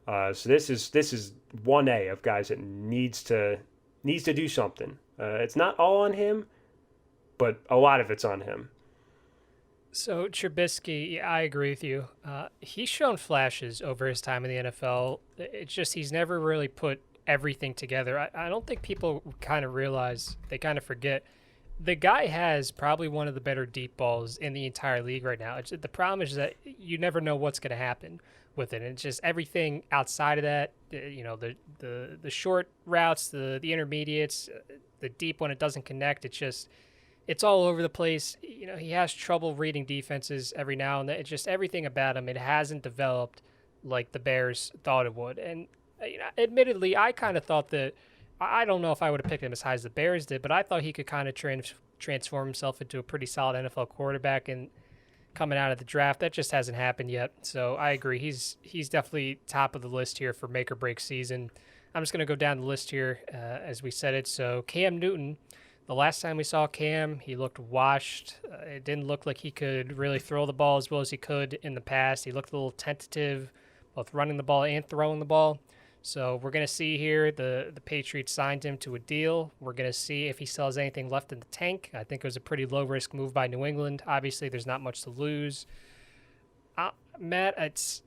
So this is 1A of guys that needs to do something. It's not all on him, but a lot of it's on him. So Trubisky, yeah, I agree with you. He's shown flashes over his time in the NFL. It's just he's never really put everything together. I don't think people kind of realize, they kind of forget. The guy has probably one of the better deep balls in the entire league right now. The problem is that you never know what's going to happen with it. It's just everything outside of that, the short routes, the intermediates, the deep when it doesn't connect. It's all over the place. He has trouble reading defenses every now and then. It's just everything about him. It hasn't developed like the Bears thought it would. And admittedly, I kind of thought that, I don't know if I would have picked him as high as the Bears did, but I thought he could kind of transform himself into a pretty solid NFL quarterback. And coming out of the draft, that just hasn't happened yet. So I agree. He's definitely top of the list here for make or break season. I'm just going to go down the list here as we said it. So Cam Newton, the last time we saw Cam, he looked washed. It didn't look like he could really throw the ball as well as he could in the past. He looked a little tentative, both running the ball and throwing the ball. So we're going to see here, the Patriots signed him to a deal. We're going to see if he still has anything left in the tank. I think it was a pretty low-risk move by New England. Obviously, there's not much to lose. Matt,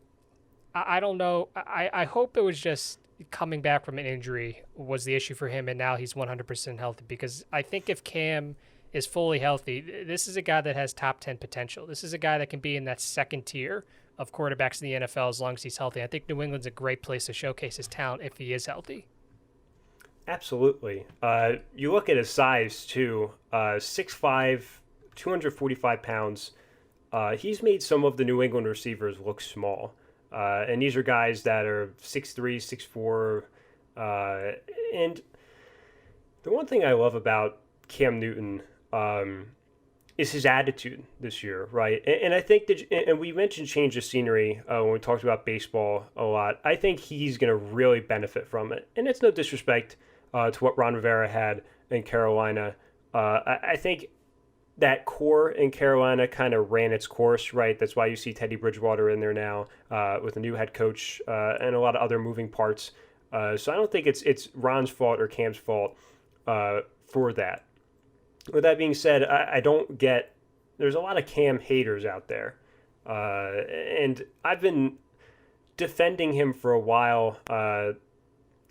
I don't know. I hope it was just coming back from an injury was the issue for him, and now he's 100% healthy, because I think if Cam is fully healthy, this is a guy that has top 10 potential. This is a guy that can be in that second tier of quarterbacks in the NFL as long as he's healthy. I think New England's a great place to showcase his talent if he is healthy. Absolutely. You look at his size too, 6'5", 245 pounds. He's made some of the New England receivers look small. And these are guys that are 6'3", 6'4". And the one thing I love about Cam Newton is his attitude this year, right? And I think that, and we mentioned change of scenery when we talked about baseball a lot. I think he's going to really benefit from it. And it's no disrespect to what Ron Rivera had in Carolina. I think that core in Carolina kind of ran its course, right? That's why you see Teddy Bridgewater in there now with a new head coach and a lot of other moving parts. So I don't think it's Ron's fault or Cam's fault for that. With that being said, I don't get, there's a lot of Cam haters out there. And I've been defending him for a while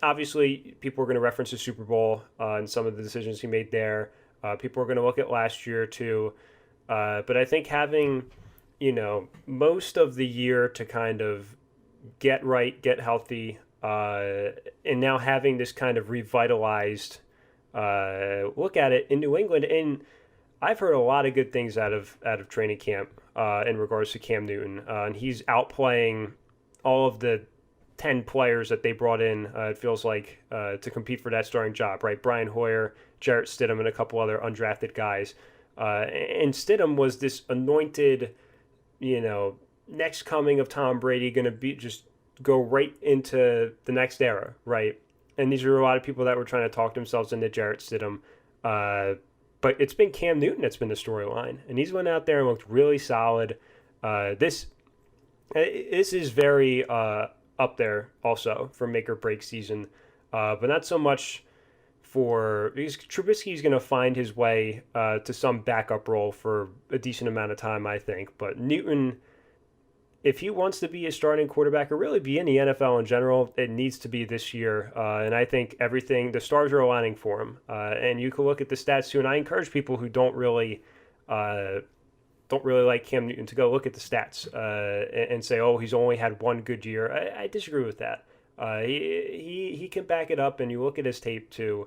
obviously, people are going to reference the Super Bowl and some of the decisions he made there. People are going to look at last year too. But I think having, most of the year to kind of get right, get healthy, and now having this kind of revitalized look at it in New England. And I've heard a lot of good things out of training camp in regards to Cam Newton, and he's outplaying all of the 10 players that they brought in. It feels like to compete for that starting job, right? Brian Hoyer, Jarrett Stidham, and a couple other undrafted guys. And Stidham was this anointed, next coming of Tom Brady, going to be just go right into the next era, right? And these are a lot of people that were trying to talk themselves into Jarrett Stidham. But it's been Cam Newton that's been the storyline, and he's went out there and looked really solid. This is very up there also for make or break season, but not so much for because Trubisky's going to find his way to some backup role for a decent amount of time, I think. But Newton, if he wants to be a starting quarterback or really be in the NFL in general, it needs to be this year. And I think the stars are aligning for him. And you can look at the stats too. And I encourage people who don't really like Cam Newton to go look at the stats and say, oh, he's only had one good year. I disagree with that. He can back it up, and you look at his tape too.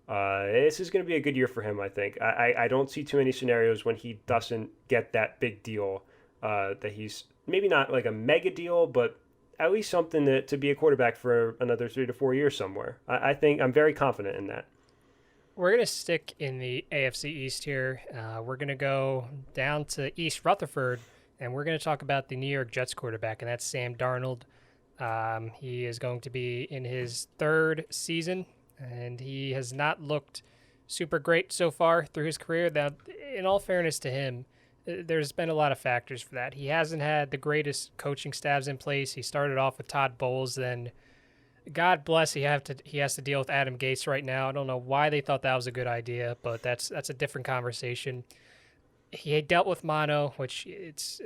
This is going to be a good year for him, I think. I don't see too many scenarios when he doesn't get that big deal that he's maybe not like a mega deal, but at least something to be a quarterback for another 3 to 4 years somewhere. I think I'm very confident in that. We're going to stick in the AFC East here. We're going to go down to East Rutherford, and we're going to talk about the New York Jets quarterback, and that's Sam Darnold. He is going to be in his third season, and he has not looked super great so far through his career. Now, in all fairness to him, there's been a lot of factors for that. He hasn't had the greatest coaching staffs in place. He started off with Todd Bowles, then God bless he has to deal with Adam Gase right now. I don't know why they thought that was a good idea, but that's a different conversation. He had dealt with mono, which it's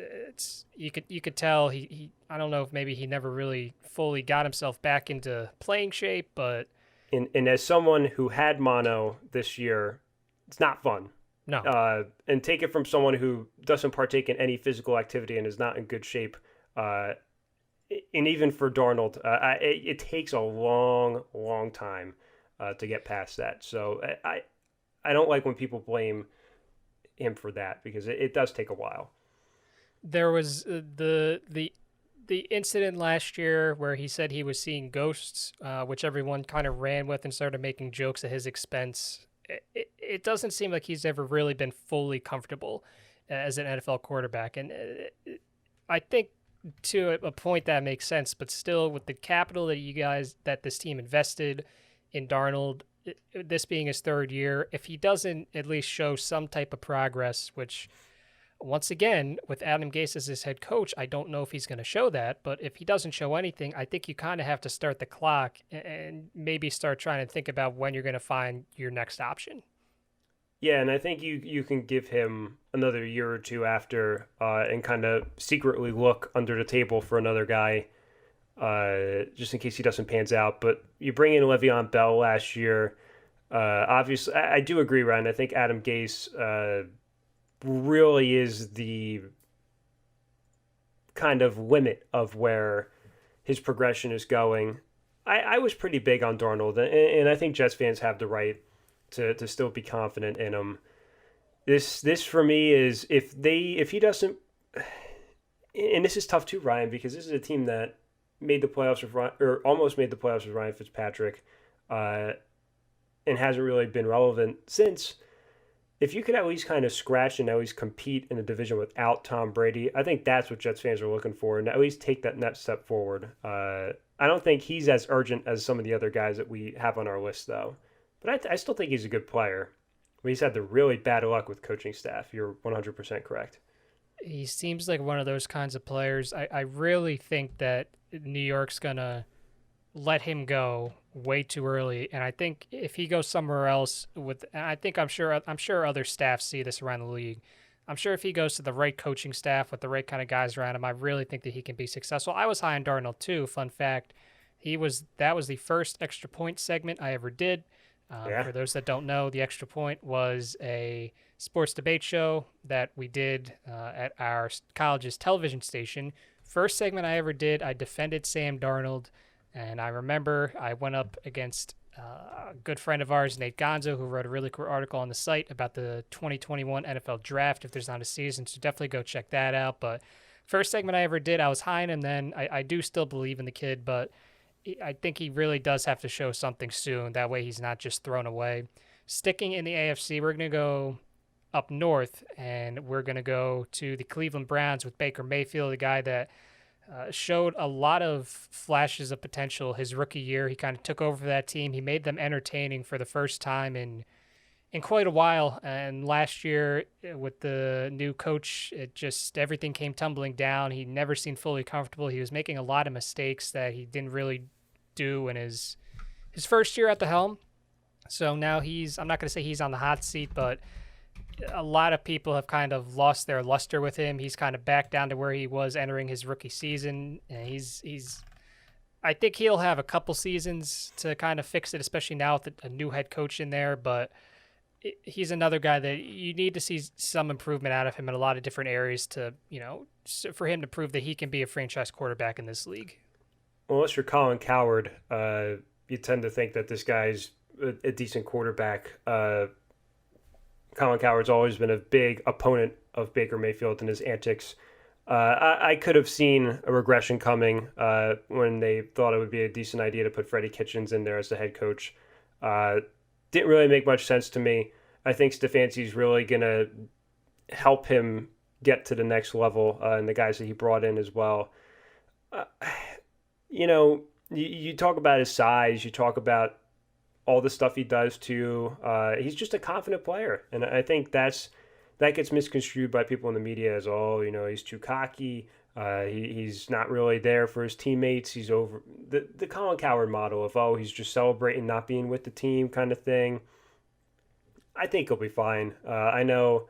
you could tell he I don't know if maybe he never really fully got himself back into playing shape, but and as someone who had mono this year, it's not fun. no. And take it from someone who doesn't partake in any physical activity and is not in good shape. And even for Darnold, it takes a long, long time to get past that. So I don't like when people blame him for that because it does take a while. There was the incident last year where he said he was seeing ghosts, which everyone kind of ran with and started making jokes at his expense. It doesn't seem like he's ever really been fully comfortable as an NFL quarterback. And I think to a point that makes sense, but still with the capital that this team invested in Darnold, this being his third year, if he doesn't at least show some type of progress, which once again, with Adam Gase as his head coach, I don't know if he's going to show that, but if he doesn't show anything, I think you kind of have to start the clock and maybe start trying to think about when you're going to find your next option. Yeah, and I think you can give him another year or two after and kind of secretly look under the table for another guy just in case he doesn't pans out. But you bring in Le'Veon Bell last year. Obviously, I do agree, Ryan. I think Adam Gase really is the kind of limit of where his progression is going. I was pretty big on Darnold, and I think Jets fans have the right to still be confident in him. This for me is if he doesn't, and this is tough too, Ryan, because this is a team that made the playoffs or almost made the playoffs with Ryan Fitzpatrick, and hasn't really been relevant since. If you could at least kind of scratch and at least compete in the division without Tom Brady, I think that's what Jets fans are looking for, and at least take that next step forward. I don't think he's as urgent as some of the other guys that we have on our list, though. But I still think he's a good player. But he's had the really bad luck with coaching staff. You're 100% correct. He seems like one of those kinds of players. I really think that New York's going to let him go way too early, and I think if he goes somewhere else I'm sure other staffs see this around the league. I'm sure if he goes to the right coaching staff with the right kind of guys around him, I really think that he can be successful. I was high on Darnold too. Fun fact, That was the first extra point segment I ever did. Yeah. For those that don't know, the extra point was a sports debate show that we did at our college's television station. First segment I ever did, I defended Sam Darnold, and I remember I went up against a good friend of ours, Nate Gonzo, who wrote a really cool article on the site about the 2021 NFL draft if there's not a season. So definitely go check that out. But first segment I ever did, I was high on him then. I do still believe in the kid, but I think he really does have to show something soon. That way he's not just thrown away. Sticking in the AFC, we're going to go up north and we're going to go to the Cleveland Browns with Baker Mayfield, a guy that showed a lot of flashes of potential his rookie year. He kind of took over for that team. He made them entertaining for the first time in quite a while. And last year with the new coach, it just everything came tumbling down. He never seemed fully comfortable. He was making a lot of mistakes that he didn't really do in his first year at the helm. So now I'm not going to say he's on the hot seat, but a lot of people have kind of lost their luster with him. He's kind of back down to where he was entering his rookie season. And I think he'll have a couple seasons to kind of fix it, especially now with a new head coach in there. But he's another guy that you need to see some improvement out of him in a lot of different areas to, for him to prove that he can be a franchise quarterback in this league. Well, unless you're Colin Coward, you tend to think that this guy's a decent quarterback. Colin Coward's always been a big opponent of Baker Mayfield and his antics. I could have seen a regression coming when they thought it would be a decent idea to put Freddie Kitchens in there as the head coach. Didn't really make much sense to me. I think Stefanski's really going to help him get to the next level, and the guys that he brought in as well. You talk about his size, you talk about all the stuff he does too. He's just a confident player, and I think that gets misconstrued by people in the media as, he's too cocky. He's not really there for his teammates. He's over the Colin Coward model of, he's just celebrating not being with the team kind of thing. I think he'll be fine. I know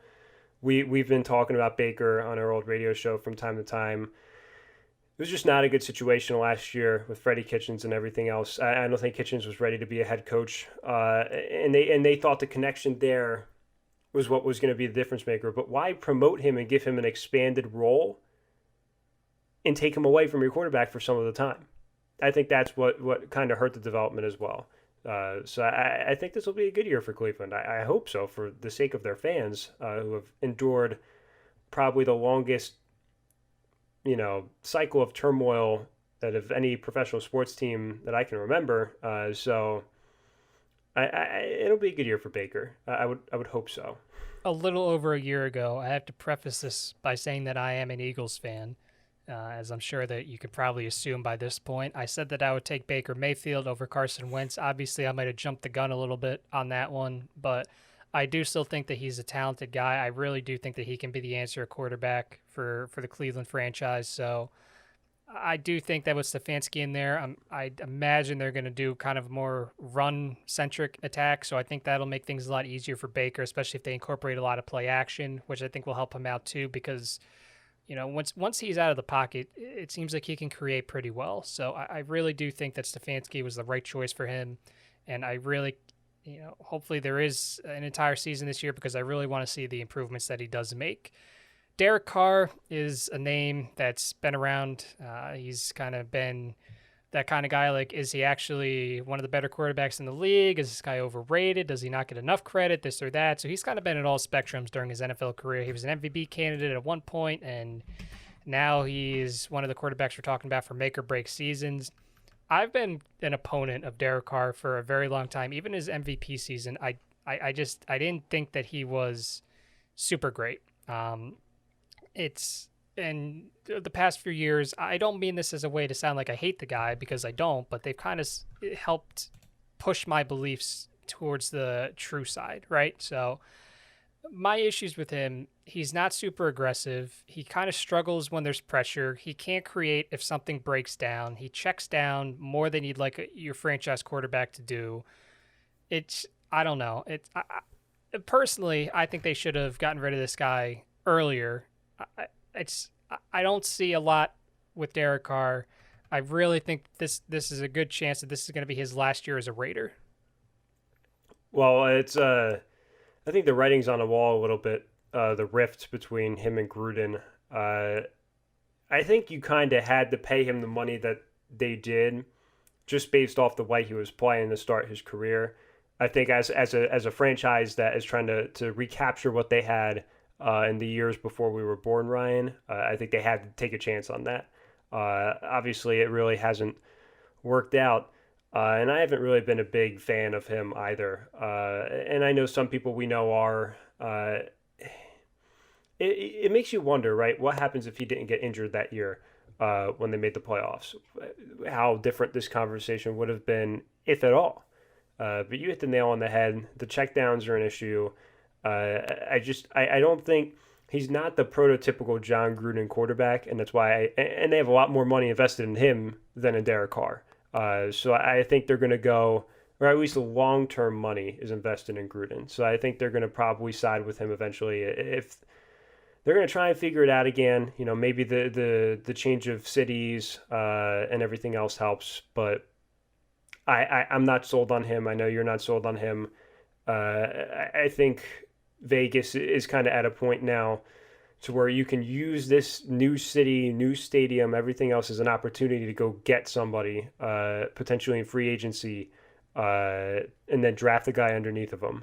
we've been talking about Baker on our old radio show from time to time. It was just not a good situation last year with Freddie Kitchens and everything else. I don't think Kitchens was ready to be a head coach, and they thought the connection there was what was going to be the difference maker. But why promote him and give him an expanded role and take him away from your quarterback for some of the time? I think that's what kind of hurt the development as well. So I think this will be a good year for Cleveland. I hope so, for the sake of their fans who have endured probably the longest cycle of turmoil that of any professional sports team that I can remember. So it'll be a good year for Baker. I would hope so. A little over a year ago, I have to preface this by saying that I am an Eagles fan, as I'm sure that you could probably assume by this point. I said that I would take Baker Mayfield over Carson Wentz. Obviously, I might have jumped the gun a little bit on that one, but I do still think that he's a talented guy. I really do think that he can be the answer quarterback for the Cleveland franchise. So I do think that with Stefanski in there, I imagine they're going to do kind of more run-centric attack. So I think that'll make things a lot easier for Baker, especially if they incorporate a lot of play action, which I think will help him out too, because once he's out of the pocket, it seems like he can create pretty well. So I really do think that Stefanski was the right choice for him, and I really hopefully there is an entire season this year because I really want to see the improvements that he does make. Derek Carr is a name that's been around. He's kind of been that kind of guy. Like, is he actually one of the better quarterbacks in the league? Is this guy overrated? Does he not get enough credit? This or that. So he's kind of been at all spectrums during his NFL career. He was an MVP candidate at one point, and now he's one of the quarterbacks we're talking about for make or break seasons. I've been an opponent of Derek Carr for a very long time. Even his MVP season, I didn't think that he was super great. It's in the past few years, I don't mean this as a way to sound like I hate the guy, because I don't, but they've kind of helped push my beliefs towards the true side, right? So my issues with him, he's not super aggressive. He kind of struggles when there's pressure. He can't create if something breaks down. He checks down more than you'd like your franchise quarterback to do. I don't know. Personally, I think they should have gotten rid of this guy earlier. I don't see a lot with Derek Carr. I really think this is a good chance that this is going to be his last year as a Raider. Well, it's I think the writing's on the wall a little bit. The rift between him and Gruden. Uh, I think you kind of had to pay him the money that they did, just based off the way he was playing to start his career. I think as a franchise that is trying to recapture what they had in the years before we were born, Ryan, I think they had to take a chance on that. Obviously, it really hasn't worked out. And I haven't really been a big fan of him either. And I know some people we know are. It makes you wonder, right? What happens if he didn't get injured that year when they made the playoffs? How different this conversation would have been, if at all. But you hit the nail on the head. The checkdowns are an issue. I don't think he's not the prototypical John Gruden quarterback, and that's why. And they have a lot more money invested in him than in Derek Carr. So I think they're going to go, or at least the long-term money is invested in Gruden. So I think they're going to probably side with him eventually. If they're going to try and figure it out again, maybe the change of cities and everything else helps. But I'm not sold on him. I know you're not sold on him. I think Vegas is kind of at a point now to where you can use this new city, new stadium, everything else as an opportunity to go get somebody, potentially in free agency, and then draft the guy underneath of them.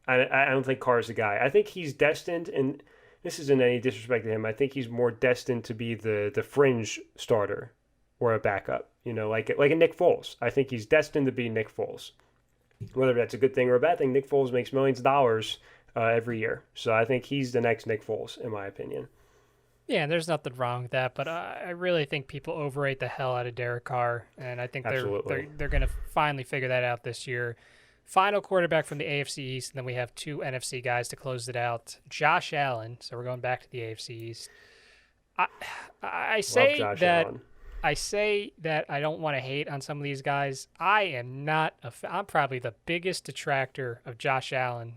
I don't think Carr's the guy. I think he's destined, and this isn't any disrespect to him. I think he's more destined to be the fringe starter or a backup. Like a Nick Foles. I think he's destined to be Nick Foles. Whether that's a good thing or a bad thing, Nick Foles makes millions of dollars every year. So I think he's the next Nick Foles, in my opinion. Yeah, there's nothing wrong with that, but I really think people overrate the hell out of Derek Carr, and I think they're going to finally figure that out this year. Final quarterback from the AFC East, and then we have two NFC guys to close it out. Josh Allen. So we're going back to the AFC East. I say that Allen. I say that I don't want to hate on some of these guys. I am not. I'm probably the biggest detractor of Josh Allen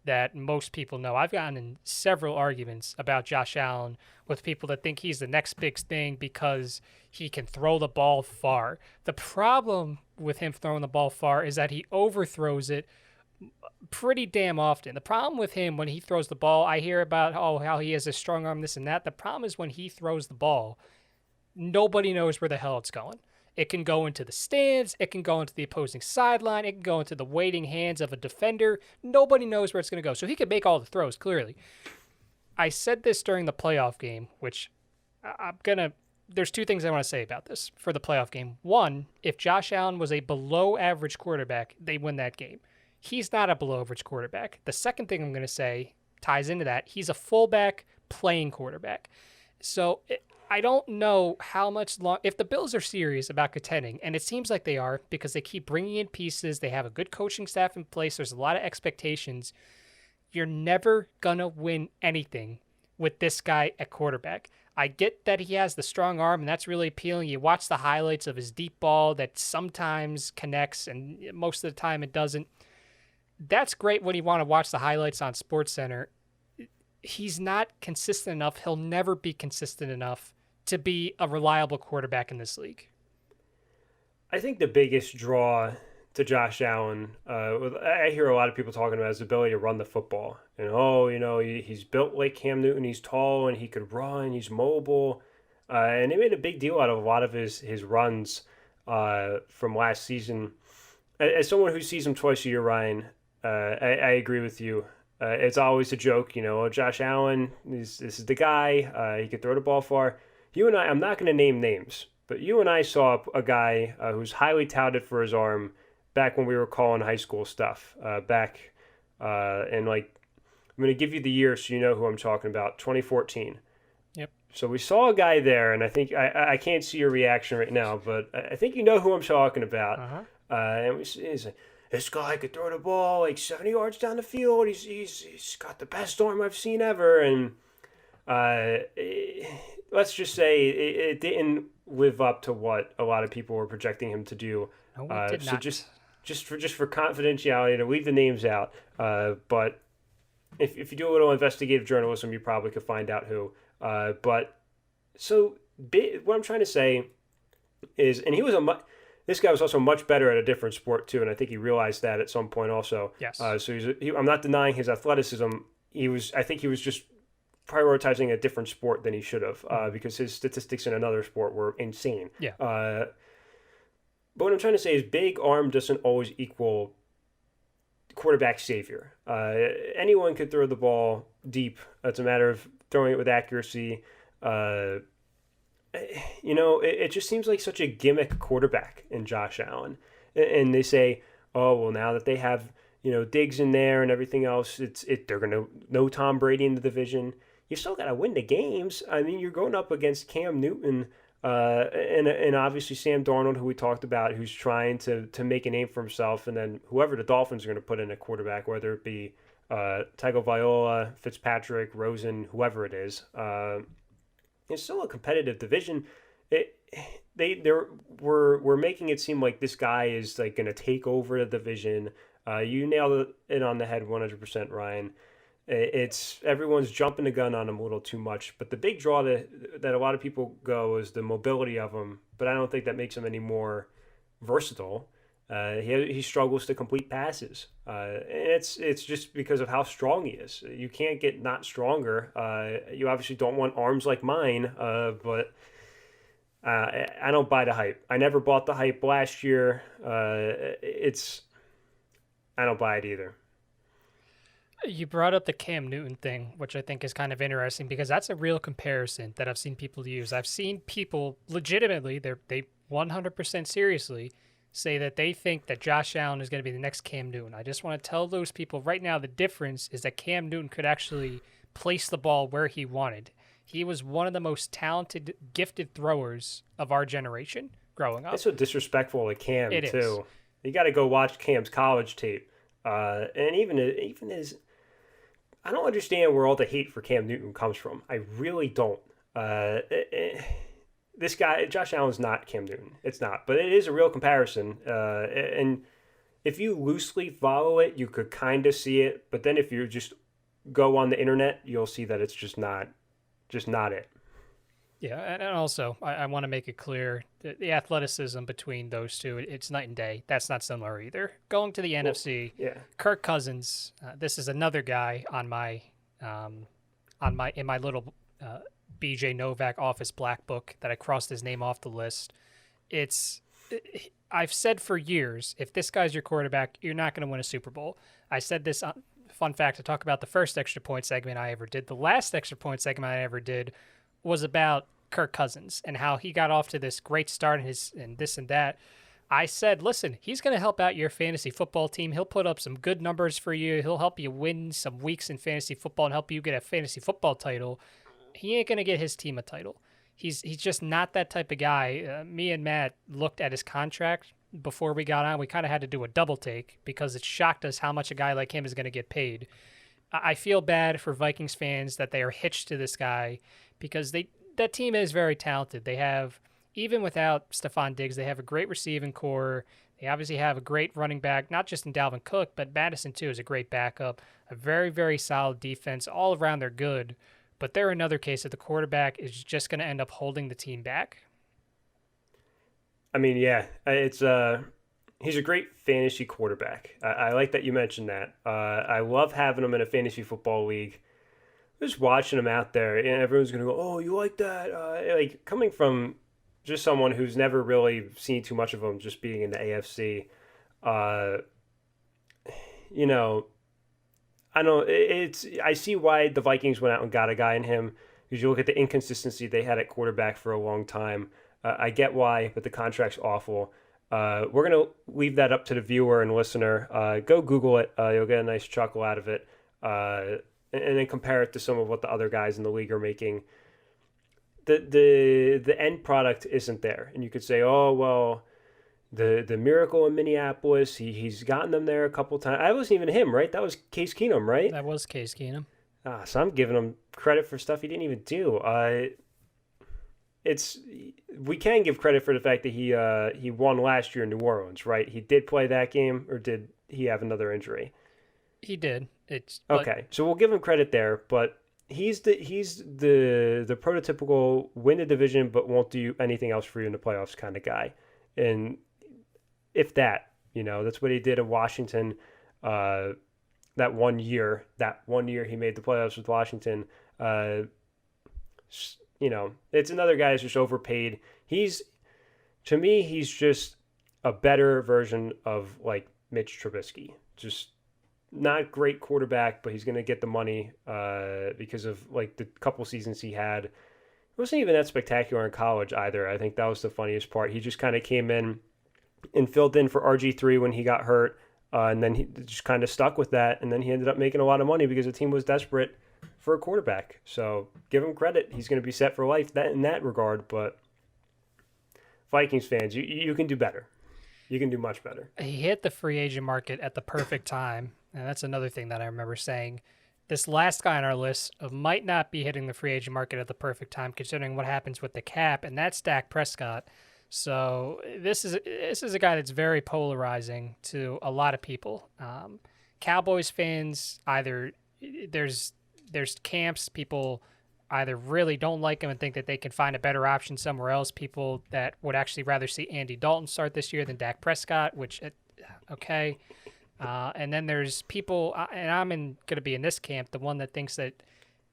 that most people know. I've gotten in several arguments about Josh Allen with people that think he's the next big thing because he can throw the ball far. The problem with him throwing the ball far is that he overthrows it pretty damn often. The problem with him when he throws the ball, I hear about how he has a strong arm, this and that. The problem is when he throws the ball, nobody knows where the hell it's going. It can go into the stands. It can go into the opposing sideline. It can go into the waiting hands of a defender. Nobody knows where it's going to go. So he could make all the throws, clearly. I said this during the playoff game, which there's two things I want to say about this for the playoff game. One, if Josh Allen was a below average quarterback, they win that game. He's not a below average quarterback. The second thing I'm going to say ties into that. He's a fullback playing quarterback. So I don't know how much long, if the Bills are serious about contending, and it seems like they are because they keep bringing in pieces, they have a good coaching staff in place, there's a lot of expectations, you're never going to win anything with this guy at quarterback. I get that he has the strong arm, and that's really appealing. You watch the highlights of his deep ball that sometimes connects, and most of the time it doesn't. That's great when you want to watch the highlights on SportsCenter. He's not consistent enough. He'll never be consistent enough to be a reliable quarterback in this league. I think the biggest draw to Josh Allen, I hear a lot of people talking about his ability to run the football. And, he's built like Cam Newton. He's tall and he could run. He's mobile. And they made a big deal out of a lot of his runs from last season. As someone who sees him twice a year, Ryan, I agree with you. It's always a joke, Josh Allen, this is the guy. He could throw the ball far. You and I'm not going to name names, but you and I saw a guy who's highly touted for his arm back when we were calling high school stuff. Back in I'm going to give you the year so you know who I'm talking about, 2014. Yep. So we saw a guy there, and I think I can't see your reaction right now, but I think you know who I'm talking about. Uh-huh. And he's like, this guy could throw the ball like 70 yards down the field. He's got the best arm I've seen ever. And let's just say it didn't live up to what a lot of people were projecting him to do. No, it did so not. just for confidentiality, to leave the names out. But if you do a little investigative journalism, you probably could find out who. But so what I'm trying to say is, and this guy was also much better at a different sport too, and I think he realized that at some point also. Yes. I'm not denying his athleticism. I think he was just prioritizing a different sport than he should have, because his statistics in another sport were insane. Yeah. But what I'm trying to say is, big arm doesn't always equal quarterback savior. Anyone could throw the ball deep. It's a matter of throwing it with accuracy. It just seems like such a gimmick quarterback in Josh Allen. And they say, oh, well, now that they have, Diggs in there and everything else, they're going to know Tom Brady in the division. You still got to win the games. I mean, you're going up against Cam Newton, and obviously Sam Darnold, who we talked about, who's trying to make a name for himself, and then whoever the Dolphins are going to put in a quarterback, whether it be Tagovailoa, Fitzpatrick, Rosen, whoever it is. It's still a competitive division. We're making it seem like this guy is like going to take over the division. You nailed it on the head 100%, Ryan. It's everyone's jumping the gun on him a little too much. But the big draw that a lot of people go is the mobility of him. But I don't think that makes him any more versatile. He struggles to complete passes. And it's just because of how strong he is. You can't get not stronger. You obviously don't want arms like mine, but I don't buy the hype. I never bought the hype last year. I don't buy it either. You brought up the Cam Newton thing, which I think is kind of interesting because that's a real comparison that I've seen people use. I've seen people legitimately, they 100% seriously say that they think that Josh Allen is going to be the next Cam Newton. I just want to tell those people right now the difference is that Cam Newton could actually place the ball where he wanted. He was one of the most talented, gifted throwers of our generation growing up. It's so disrespectful to Cam, It too. is. You got to go watch Cam's college tape. And even his, I don't understand where all the hate for Cam Newton comes from. I really don't. This guy, Josh Allen's not Cam Newton. It's not. But it is a real comparison. And if you loosely follow it, you could kind of see it. But then if you just go on the internet, you'll see that it's just not it. Yeah, and also, I want to make it clear that the athleticism between those two, it's night and day. That's not similar either. Going to the NFC, Yeah. Kirk Cousins, this is another guy in my little BJ Novak Office Black Book that I crossed his name off the list. I've said for years, if this guy's your quarterback, you're not going to win a Super Bowl. I said this, fun fact, to talk about the first extra point segment I ever did. The last extra point segment I ever did was about Kirk Cousins and how he got off to this great start and this and that. I said, listen, he's going to help out your fantasy football team. He'll put up some good numbers for you. He'll help you win some weeks in fantasy football and help you get a fantasy football title. He ain't going to get his team a title. He's just not that type of guy. Me and Matt looked at his contract before we got on. We kind of had to do a double take because it shocked us how much a guy like him is going to get paid. I feel bad for Vikings fans that they are hitched to this guy because that team is very talented. They have, even without Stephon Diggs, they have a great receiving core. They obviously have a great running back, not just in Dalvin Cook, but Madison too is a great backup. A very, very solid defense. All around they're good. But they're another case that the quarterback is just going to end up holding the team back. I mean, yeah, he's a great fantasy quarterback. I like that you mentioned that. I love having him in a fantasy football league. Just watching him out there, and everyone's gonna go, "Oh, you like that?" Like coming from just someone who's never really seen too much of him, just being in the AFC. I don't. I see why the Vikings went out and got a guy in him, because you look at the inconsistency they had at quarterback for a long time. I get why, but the contract's awful. We're going to leave that up to the viewer and listener. Go Google it. You'll get a nice chuckle out of it. And then compare it to some of what the other guys in the league are making. The end product isn't there. And you could say, oh, well, the miracle in Minneapolis, he's gotten them there a couple times. I wasn't even him, right? That was Case Keenum, right? That was Case Keenum. So I'm giving him credit for stuff he didn't even do. We can give credit for the fact that he won last year in New Orleans, right? He did play that game, or did he have another injury? He did. Okay, so we'll give him credit there, but he's the prototypical win the division but won't do anything else for you in the playoffs kind of guy. And if that, that's what he did in Washington. Uh, that one year he made the playoffs with Washington. Uh, it's another guy who's just overpaid. To me, he's just a better version of like Mitch Trubisky. Just not great quarterback, but he's going to get the money because of like the couple seasons he had. It wasn't even that spectacular in college either. I think that was the funniest part. He just kind of came in and filled in for RG3 when he got hurt, and then he just kind of stuck with that. And then he ended up making a lot of money because the team was desperate for a quarterback. So give him credit. He's going to be set for life in that regard. But Vikings fans, you can do better. You can do much better. He hit the free agent market at the perfect time. And that's another thing that I remember saying. This last guy on our list might not be hitting the free agent market at the perfect time, considering what happens with the cap, and that's Dak Prescott. So this is a guy that's very polarizing to a lot of people. Cowboys fans, either there's camps, people either really don't like him and think that they can find a better option somewhere else. People that would actually rather see Andy Dalton start this year than Dak Prescott, which, okay. And then there's people, and I'm going to be in this camp, the one that thinks that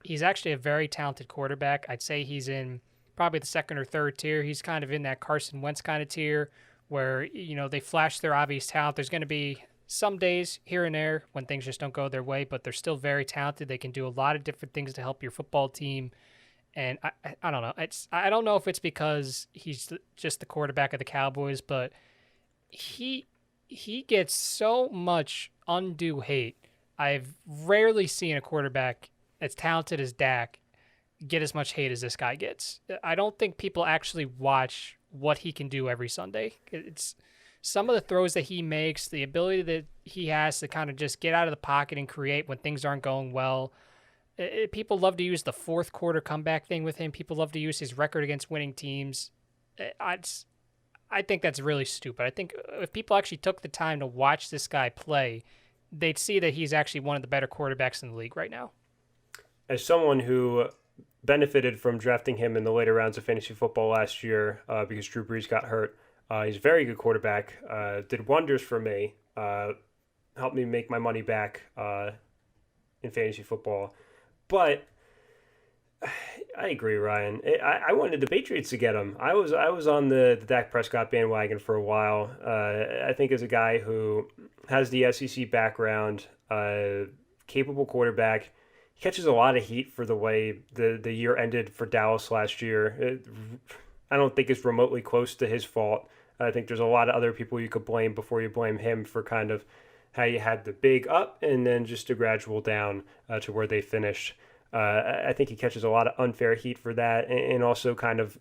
he's actually a very talented quarterback. I'd say he's in probably the second or third tier. He's kind of in that Carson Wentz kind of tier where, they flash their obvious talent. There's going to be some days here and there when things just don't go their way, but they're still very talented. They can do a lot of different things to help your football team. And I don't know. I don't know if it's because he's just the quarterback of the Cowboys, but he gets so much undue hate. I've rarely seen a quarterback as talented as Dak get as much hate as this guy gets. I don't think people actually watch what he can do every Sunday. It's some of the throws that he makes, the ability that he has to kind of just get out of the pocket and create when things aren't going well. People love to use the fourth quarter comeback thing with him. People love to use his record against winning teams. I think that's really stupid. I think if people actually took the time to watch this guy play, they'd see that he's actually one of the better quarterbacks in the league right now. As someone who benefited from drafting him in the later rounds of fantasy football last year because Drew Brees got hurt, he's a very good quarterback, did wonders for me, helped me make my money back in fantasy football. But I agree, Ryan. I wanted the Patriots to get him. I was on the Dak Prescott bandwagon for a while. I think as a guy who has the SEC background, capable quarterback, he catches a lot of heat for the way the year ended for Dallas last year. I don't think it's remotely close to his fault. I think there's a lot of other people you could blame before you blame him for kind of how you had the big up and then just a gradual down to where they finished. I think he catches a lot of unfair heat for that, and also kind of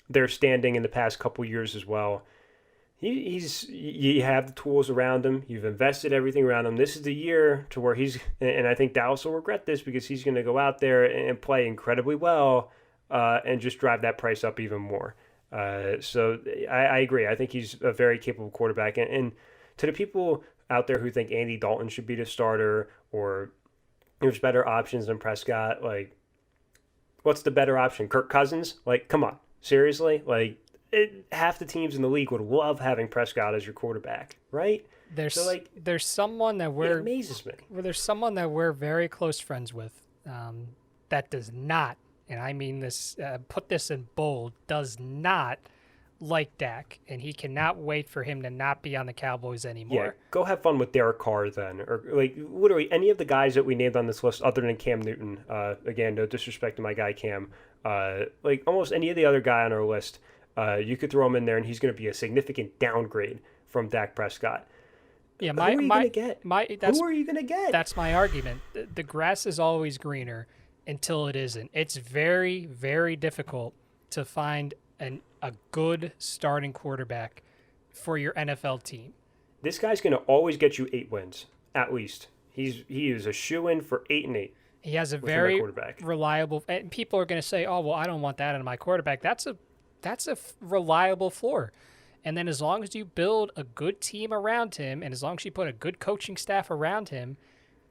their standing in the past couple years as well. You have the tools around him. You've invested everything around him. This is the year to where and I think Dallas will regret this because he's going to go out there and play incredibly well and just drive that price up even more. So I agree. I think he's a very capable quarterback. And to the people out there who think Andy Dalton should be the starter or there's better options than Prescott, like, what's the better option? Kirk Cousins? Like, come on. Seriously? Like, half the teams in the league would love having Prescott as your quarterback, right? There's someone that it amazes me. There's someone that we're very close friends with that does not, and I mean this, put this in bold, does not like Dak, and he cannot wait for him to not be on the Cowboys anymore. Yeah, go have fun with Derek Carr then, or like literally any of the guys that we named on this list other than Cam Newton. Again, no disrespect to my guy Cam. Like almost any of the other guy on our list, you could throw him in there, and he's going to be a significant downgrade from Dak Prescott. Yeah, who are you going to get? Who are you going to get? That's my argument. The grass is always greener until it isn't. It's very, very difficult to find a good starting quarterback for your NFL team. This guy's going to always get you 8 wins, at least. He is a shoo-in for 8-8. He has a very reliable, and people are going to say, "Oh, well, I don't want that in my quarterback." That's a reliable floor. And then as long as you build a good team around him, and as long as you put a good coaching staff around him,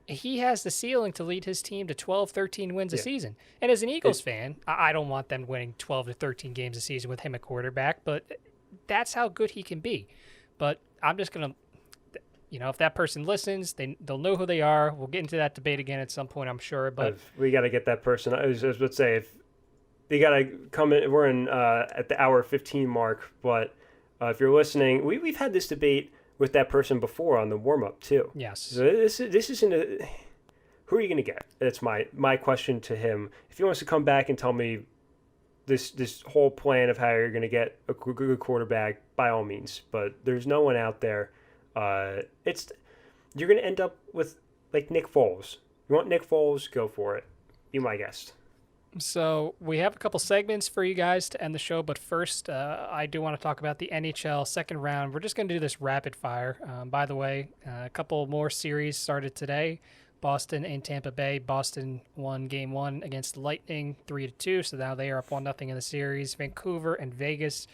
he has the ceiling to lead his team to 12, 13 wins a Yeah. season. And as an Eagles It, fan, I don't want them winning 12 to 13 games a season with him at quarterback, but that's how good he can be. But I'm just going to, if that person listens, they'll know who they are. We'll get into that debate again at some point, I'm sure. But we got to get that person. I was about to say, if they got to come in, we're in at the hour 15 mark, but if you're listening, we've had this debate with that person before on the warm up too. yes, So this isn't a. Who are you going to get? That's my question to him. If he wants to come back and tell me this whole plan of how you're going to get a good quarterback, by all means. But there's no one out there. It's you're going to end up with like Nick Foles. You want Nick Foles? Go for it. Be my guest. so we have a couple segments for you guys to end the show, but first, I do want to talk about the NHL second round. We're just going to do this rapid fire. By the way, a couple more series started today. Boston and Tampa Bay. Boston won Game 1 against the Lightning 3-2, so now they are up 1-0 in the series. Vancouver and Vegas.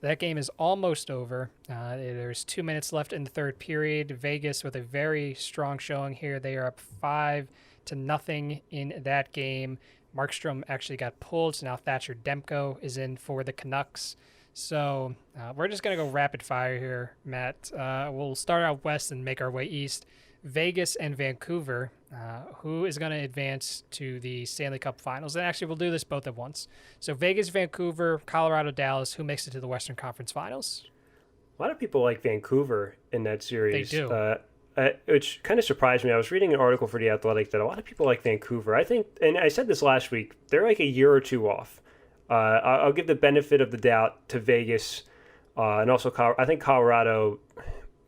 That game is almost over. There's 2 minutes left in the third period. Vegas with a very strong showing here. They are up 5-0 in that game. Markstrom actually got pulled, so now Thatcher Demko is in for the Canucks. So we're just going to go rapid fire here, Matt. We'll start out west and make our way east. Vegas and Vancouver. Who is going to advance to the Stanley Cup Finals? And actually, we'll do this both at once. So Vegas, Vancouver, Colorado, Dallas. Who makes it to the Western Conference Finals? A lot of people like Vancouver in that series. They do. Which kind of surprised me. I was reading an article for The Athletic that a lot of people like Vancouver. I think, and I said this last week, they're like a year or two off. I'll give the benefit of the doubt to Vegas, and also I think Colorado.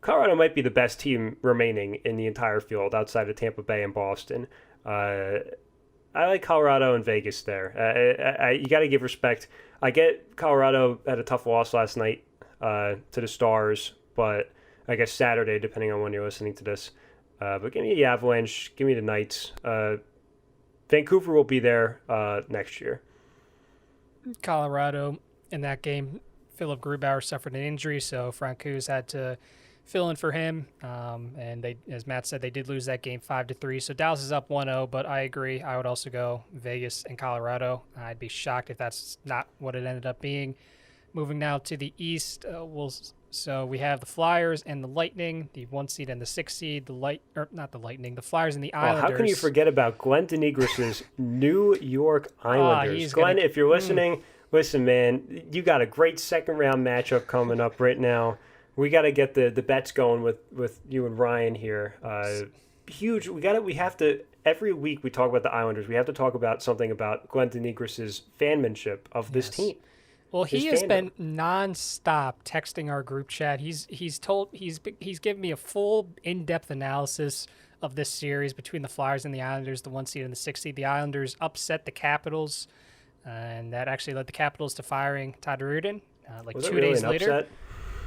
Colorado might be the best team remaining in the entire field outside of Tampa Bay and Boston. I like Colorado and Vegas there. You got to give respect. I get Colorado had a tough loss last night to the Stars, but I guess Saturday, depending on when you're listening to this. But give me the Avalanche. Give me the Knights. Vancouver will be there next year. Colorado in that game, Philip Grubauer suffered an injury, so Francouz had to fill in for him. And they, as Matt said, they did lose that game 5-3. So Dallas is up 1-0, but I agree. I would also go Vegas and Colorado. I'd be shocked if that's not what it ended up being. Moving now to the East, so we have the Flyers and the Lightning, the 1 seed and the 6 seed. The Flyers and the Islanders. How can you forget about Glenn DeNegris's New York Islanders? Glenn, if you're listening, listen, man, you got a great second round matchup coming up right now. We got to get the bets going with you and Ryan here. Huge. We have to every week we talk about the Islanders. We have to talk about something about Glenn DeNegris's fanmanship of this team. Well, he has been nonstop texting our group chat. He's given me a full in-depth analysis of this series between the Flyers and the Islanders, the 1 seed and the 6 seed. The Islanders upset the Capitals, and that actually led the Capitals to firing Todd Reirden Was 2 it really days an later. upset?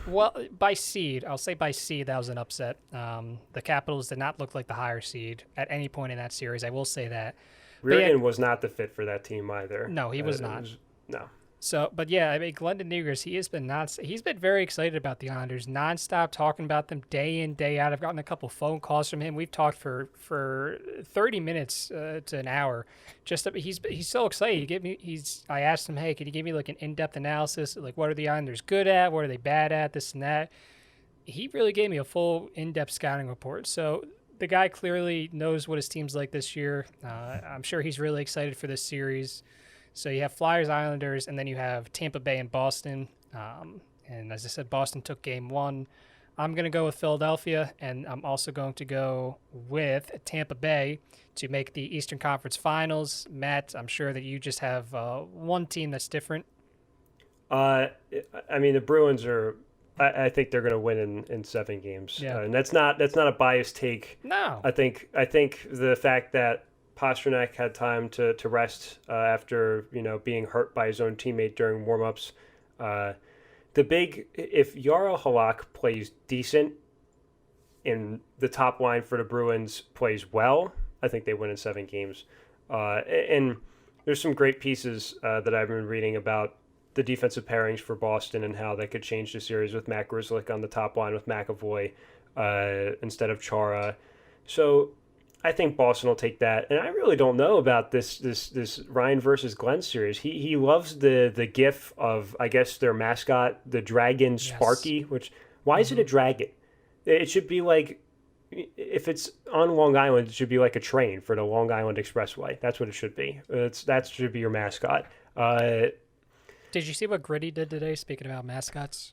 Well, by seed, I'll say by seed, that was an upset. The Capitals did not look like the higher seed at any point in that series. I will say that. Reirden was not the fit for that team either. No, he was not. No. So, but yeah, I mean, Glenn DeNegris, he's been very excited about the Islanders, nonstop talking about them day in, day out. I've gotten a couple phone calls from him. We've talked for 30 minutes to an hour. He's so excited. I asked him, hey, could you give me like an in-depth analysis? Like, what are the Islanders good at? What are they bad at? This and that. He really gave me a full in-depth scouting report. So the guy clearly knows what his team's like this year. I'm sure he's really excited for this series. So you have Flyers, Islanders, and then you have Tampa Bay and Boston. And as I said, Boston took game 1. I'm going to go with Philadelphia, and I'm also going to go with Tampa Bay to make the Eastern Conference Finals. Matt, I'm sure that you just have one team that's different. I mean, the Bruins are. I think they're going to win in 7 games. Yeah. And that's not a biased take. No. I think the fact that Pastrnak had time to rest after being hurt by his own teammate during warmups. If Jarl Halak plays decent and the top line for the Bruins plays well, I think they win in 7 games. And there's some great pieces that I've been reading about the defensive pairings for Boston and how that could change the series with Matt Grzelcyk on the top line with McAvoy instead of Chara. So I think Boston will take that, and I really don't know about this Ryan versus Glenn series. He loves the gif of, I guess, their mascot, the dragon Yes. Sparky. Which, why is it a Hmm. dragon? It should be like, if it's on Long Island, it should be like a train for the Long Island Expressway. That's what it should be. That should be your mascot. Uh, Did you see what Gritty did today? Speaking about mascots.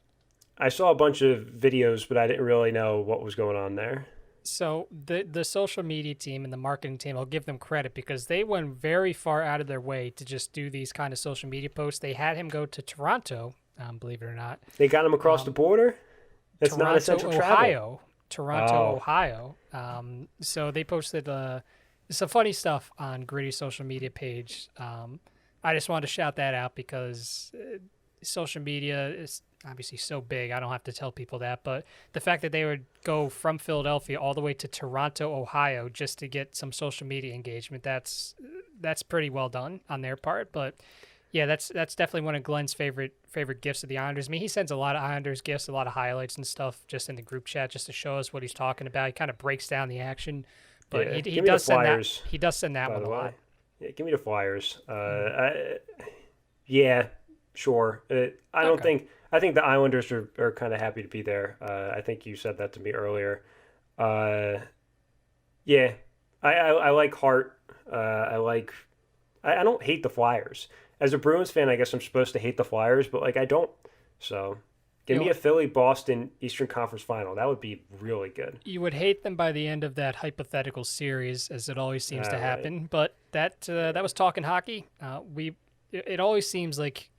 I saw a bunch of videos, but I didn't really know what was going on there. So the social media team and the marketing team, I'll give them credit because they went very far out of their way to just do these kind of social media posts. They had him go to Toronto, believe it or not, They got him across the um, border. It's not Toronto, essential travel. Ohio, Toronto, Oh, Ohio. So they posted some funny stuff on Gritty's social media page. I just wanted to shout that out because social media is obviously so big. I don't have to tell people that, but the fact that they would go from Philadelphia all the way to Toronto, Ohio, just to get some social media engagement, that's pretty well done on their part. But yeah, that's definitely one of Glenn's favorite gifts of the Islanders. I mean, he sends a lot of Islanders gifts, a lot of highlights and stuff, just in the group chat, just to show us what he's talking about. He kind of breaks down the action, but yeah. he Give me the does send that Flyers, he does send that by one the a way. lot. Yeah, give me the Flyers. Mm. Yeah, sure. I don't Okay. think. I think the Islanders are kind of happy to be there. I think you said that to me earlier. Uh, yeah, I like Hart. I like. I don't hate the Flyers. As a Bruins fan, I guess I'm supposed to hate the Flyers, but like I don't. So, give me You'll a Philly Boston Eastern Conference Final. That would be really good. you would hate them by the end of that hypothetical series, as it always seems to All right. happen. But that was talking hockey. It always seems like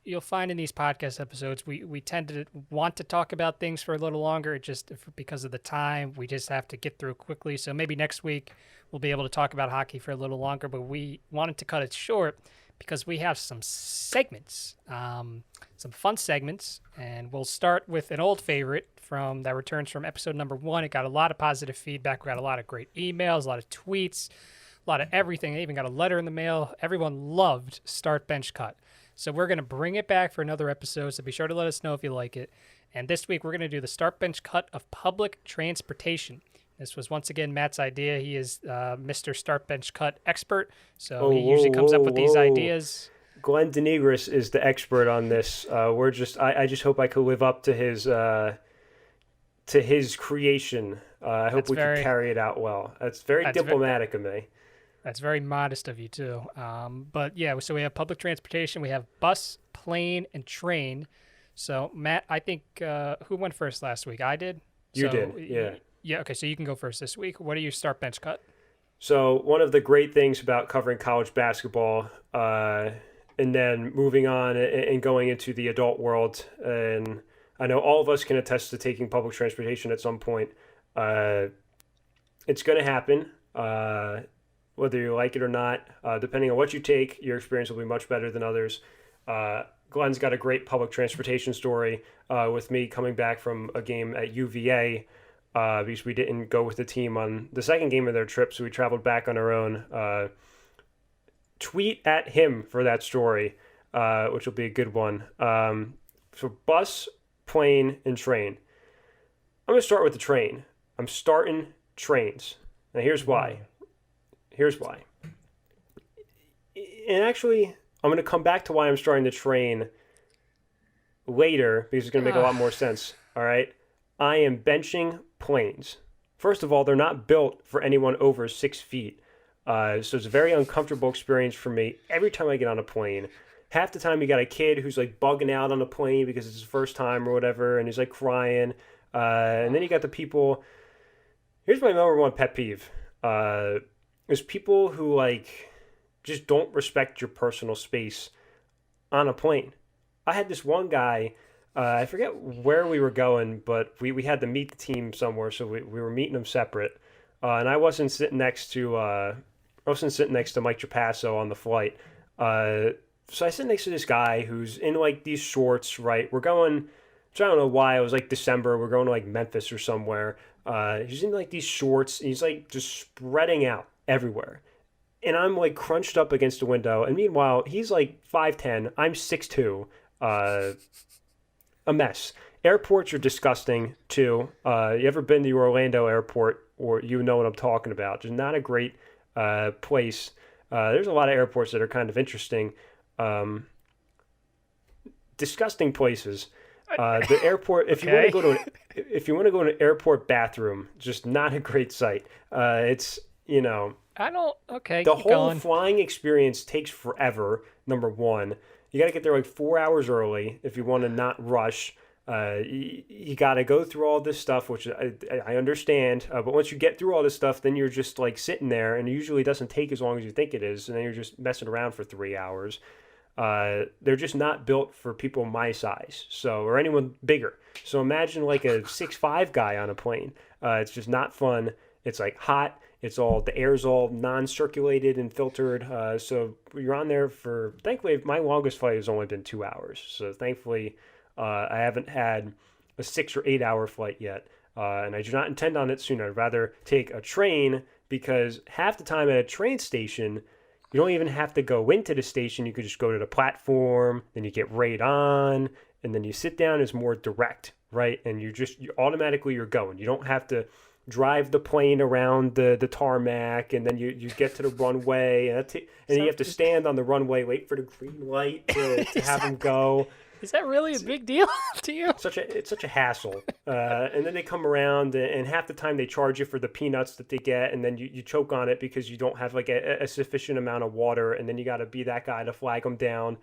you'll find in these podcast episodes we tend to want to talk about things for a little longer. It just because of the time, we just have to get through quickly. So maybe next week we'll be able to talk about hockey for a little longer. But we wanted to cut it short because we have some segments, some fun segments, and we'll start with an old favorite from that returns from episode number 1. It got a lot of positive feedback. We got a lot of great emails, a lot of tweets, a lot of everything. I even got a letter in the mail. Everyone loved Start Bench Cut. So we're going to bring it back for another episode. So be sure to let us know if you like it. And this week we're going to do the Start Bench Cut of public transportation. This was once again Matt's idea. He is Mr. Start Bench Cut expert. So Oh, he whoa, usually comes up whoa, with these whoa. ideas. Glenn Denegris is the expert on this. We're just I just hope I could live up to his creation. I hope That's we could very carry it out well. That's very that's very diplomatic of me. that's very modest of you too. But yeah, so we have public transportation. We have bus, plane, and train. So Matt, I think who went first last week? I did. You So did, yeah. yeah, okay. So you can go first this week. What do you start bench cut? So one of the great things about covering college basketball, and then moving on and going into the adult world, and I know all of us can attest to taking public transportation at some point. Uh, it's going to happen, whether you like it or not. Depending on what you take, your experience will be much better than others. Uh, Glenn's got a great public transportation story with me coming back from a game at UVA because we didn't go with the team on the second game of their trip, so we traveled back on our own. Tweet at him for that story, which will be a good one. So bus, plane, and train. I'm going to start with the train. I'm starting trains. Now here's Ooh. why. Here's why. And actually, I'm going to come back to why I'm starting the train later because it's going to make a Uh, lot more sense. All right. I am benching planes. First of all, they're not built for anyone over 6 feet. So it's a very uncomfortable experience for me every time I get on a plane. Half the time, you got a kid who's like bugging out on the plane because it's his first time or whatever, and he's like crying. And then you got the people. Here's my number one pet peeve: is people who like just don't respect your personal space on a plane. I had this one guy. I forget where we were going, but we had to meet the team somewhere, so we were meeting them separate. And I wasn't sitting next to Mike Trapasso on the flight. Uh, so I sit next to this guy who's in like these shorts. Right, we're going. So I don't know why it was like December. We're going to like Memphis or somewhere. He's in like these shorts. And he's like just spreading out everywhere, and I'm like crunched up against the window. And meanwhile, he's like 5'10". I'm 6'2". A mess. Airports are disgusting too. You ever been to the Orlando airport, or you know what I'm talking about? Just not a great place. There's a lot of airports that are kind of interesting. Um, Disgusting places. The airport. If you want to Okay. go to if you want to go to an airport bathroom, just not a great sight. It's I don't. Okay, the keep whole going. flying experience takes forever. Number one, you got to get there like 4 hours early if you want to not rush. You got to go through all this stuff, which I understand. But once you get through all this stuff, then you're just like sitting there, and it usually doesn't take as long as you think it is, and then you're just messing around for 3 hours. They're just not built for people my size, so or anyone bigger. So imagine like a 6'5" guy on a plane. It's just not fun. It's like hot. It's all the air's all non-circulated and filtered. So you're on there for. Thankfully, my longest flight has only been 2 hours. So thankfully, I haven't had a 6 or 8 hour flight yet, and I do not intend on it soon. I'd rather take a train because half the time at a train station you don't even have to go into the station. You could just go to the platform, then you get right on, and then you sit down. It's more direct, right? And you automatically you're going. You don't have to drive the plane around the tarmac, and then you get to the runway, and you So, have to stand on the runway, wait for the green light to is have them that go. is that really a big deal to you? It's such a hassle. And then they come around, and half the time they charge you for the peanuts that they get, and then you choke on it because you don't have like a sufficient amount of water, and then you got to be that guy to flag them down.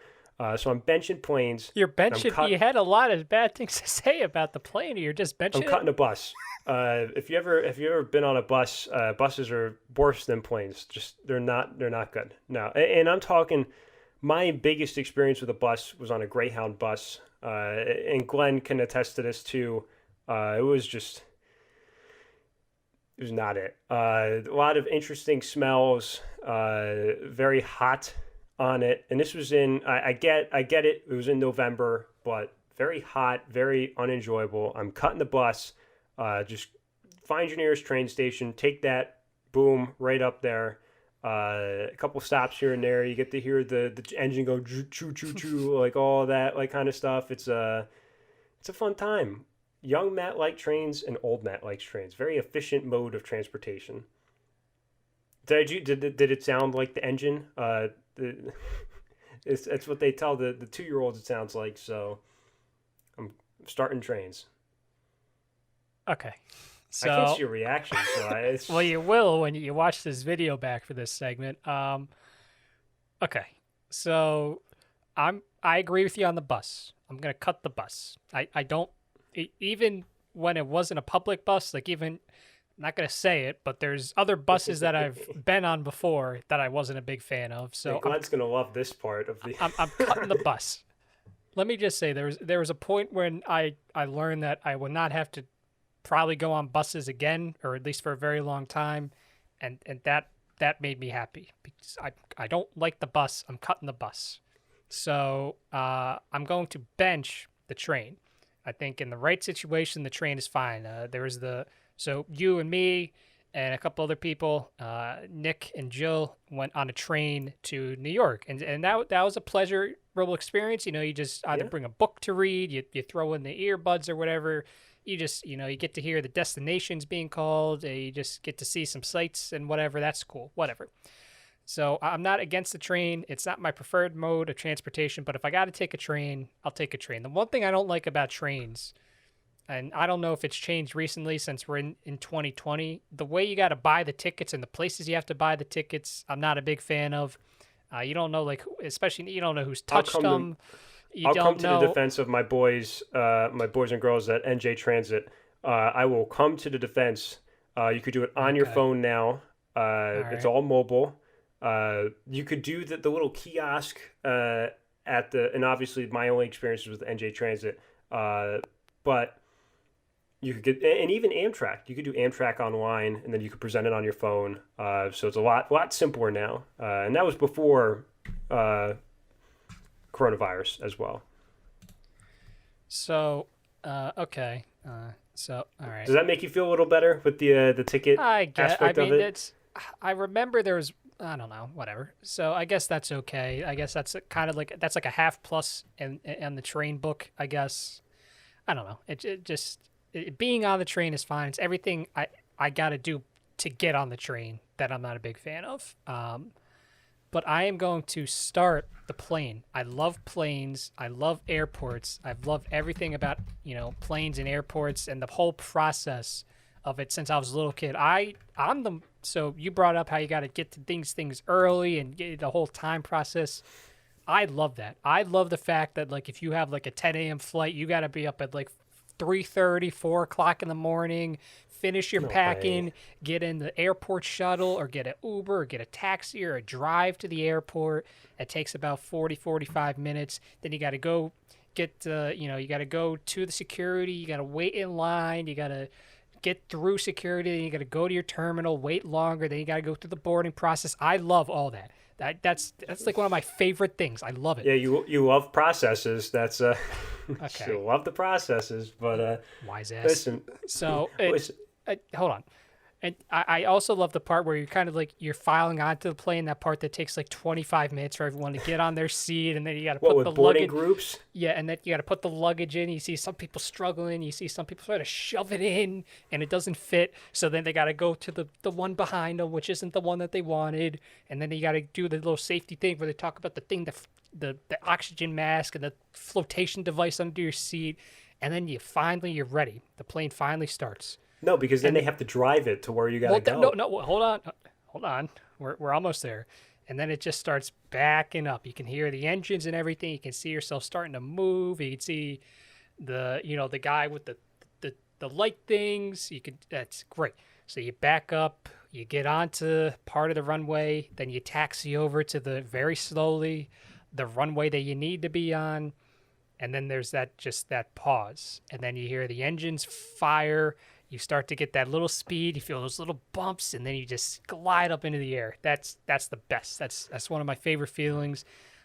So I'm benching planes. You're I'm benching. cut. You had a lot of bad things to say about the plane. Or you're just I'm benching it. cutting a bus. If you ever been on a bus, buses are worse than planes. Just they're not good. No, and I'm talking. My biggest experience with a bus was on a Greyhound bus, and Glenn can attest to this too. It was just it was not it. A lot of interesting smells, very hot on it, and this was in. I get it. It was in November, but very hot, very unenjoyable. I'm cutting the bus. Just find your nearest train station. Take that. Boom, right up there. A couple stops here and there. You get to hear the engine go choo choo choo, like all that like kind of stuff. It's a fun time. Young Matt likes trains and old Matt likes trains. Very efficient mode of transportation. Did it sound like the engine? It's what they tell the 2 year olds it sounds like. So I'm starting trains. Okay. I can't So, see your reaction. So well, you will when you watch this video back for this segment. Okay. So, I agree with you on the bus. I'm gonna cut the bus. I don't even when it wasn't a public bus. Like even I'm not gonna say it, but there's other buses that I've been on before that I wasn't a big fan of. Yeah, So Glenn's gonna love this part of the. I'm cutting the bus. Let me just say there was a point when I learned that I would not have to probably go on buses again, or at least for a very long time, and that made me happy because I don't like the bus. I'm cutting the bus, so I'm going to bench the train. I think in the right situation, the train is fine. There was so you and me and a couple other people, Nick and Jill, went on a train to New York, and that was a pleasurable experience. You know, you just either Yeah. bring a book to read, you throw in the earbuds or whatever. You just you get to hear the destinations being called. You just get to see some sights and whatever. That's cool. Whatever. So I'm not against the train. It's not my preferred mode of transportation, but if I got to take a train, I'll take a train. The one thing I don't like about trains, and I don't know if it's changed recently since we're in 2020, the way you got to buy the tickets and the places you have to buy the tickets, I'm not a big fan of. You don't know, like, especially you don't know who's I'll touched come to them. You I'll come don't to the know. defense of my boys and girls at NJ Transit. I will come to the defense. You could do it on your Okay. phone now. All It's right. all mobile. You could do the little kiosk at and obviously my only experience was with NJ Transit. But you could get, and even Amtrak. You could do Amtrak online, and then you could present it on your phone. So it's a lot simpler now. And that was before coronavirus as well. So, okay. All right. Does that make you feel a little better with the ticket I get. I aspect of mean, it? it's. I remember there was. I don't know. Whatever. So I guess that's okay. I guess that's kind of like that's like a half plus in the train book. I guess. I don't know. Being on the train is fine. It's everything I got to do to get on the train that I'm not a big fan of. But I am going to start the plane. I love planes. I love airports. I've loved everything about, planes and airports and the whole process of it since I was a little kid. So you brought up how you got to get to things early and get the whole time process. I love that. I love the fact that like if you have like a 10 a.m. flight, you got to be up at like 3:30, 4 o'clock in the morning, finish your No packing, way. get in the airport shuttle or get an Uber or get a taxi or a drive to the airport. It takes about 40, 45 minutes. Then you got to go you got to go to the security. You got to wait in line. You got to get through security. Then you got to go to your terminal, wait longer. Then you got to go through the boarding process. I love all that. That's like one of my favorite things. I love it. Yeah, you love processes. That's Okay. you love the processes, but Wise ass. listen, So listen. hold on. And I also love the part where you're kind of like you're filing onto the plane, that part that takes like 25 minutes for everyone to get on their seat, and then you got to What put with the boarding luggage. groups? Yeah, and then you got to put the luggage in. You see some people struggling. You see some people try to shove it in, and it doesn't fit. So then they got to go to the one behind them, which isn't the one that they wanted. And then you got to do the little safety thing where they talk about the thing, the oxygen mask and the flotation device under your seat. And then you're ready. The plane finally starts. No, because then And they have to drive it to where you gotta well, go. no, hold on. We're almost there, and then it just starts backing up. You can hear the engines and everything. You can see yourself starting to move. You can see the guy with the light things. That's great. So you back up. You get onto part of the runway. Then you taxi over to very slowly the runway that you need to be on. And then there's that pause, and then you hear the engines fire. You start to get that little speed. You feel those little bumps, and then you just glide up into the air. That's the best. That's one of my favorite feelings.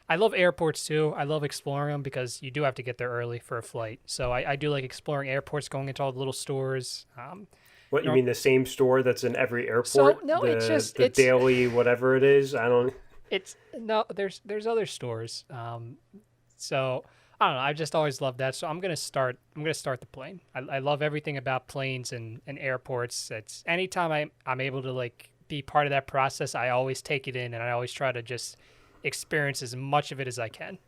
I love airports too. I love exploring them because you do have to get there early for a flight. So I do like exploring airports, going into all the little stores. What you mean the same store that's in every So airport? no, The daily whatever it is. I don't. it's no. There's other stores. So I don't know. I just always loved that. So I'm gonna start the plane. I love everything about planes and airports. It's anytime I'm able to like be part of that process, I always take it in and I always try to just experience as much of it as I can.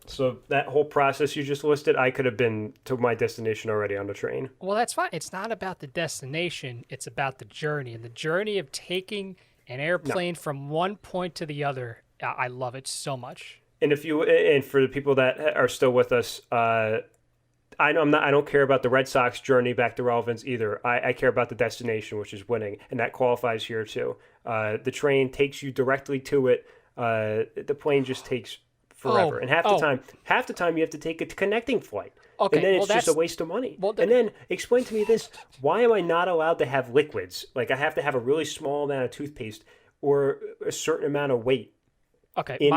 So that whole process you just listed, I could have been to my destination already on the train. Well, that's fine. It's not about the destination. It's about the journey, and the journey of taking an No. airplane from one point to the other. I love it so much. And for the people that are still with us, I know I don't care about the Red Sox journey back to relevance either. I care about the destination, which is winning, and that qualifies here too. The train takes you directly to it. The plane just takes forever, and half the time you have to take a connecting flight. Okay, And then well, it's just a that's waste of money. well, And then explain to me this: why am I not allowed to have liquids? Like I have to have a really small amount of toothpaste or a certain amount of weight okay. in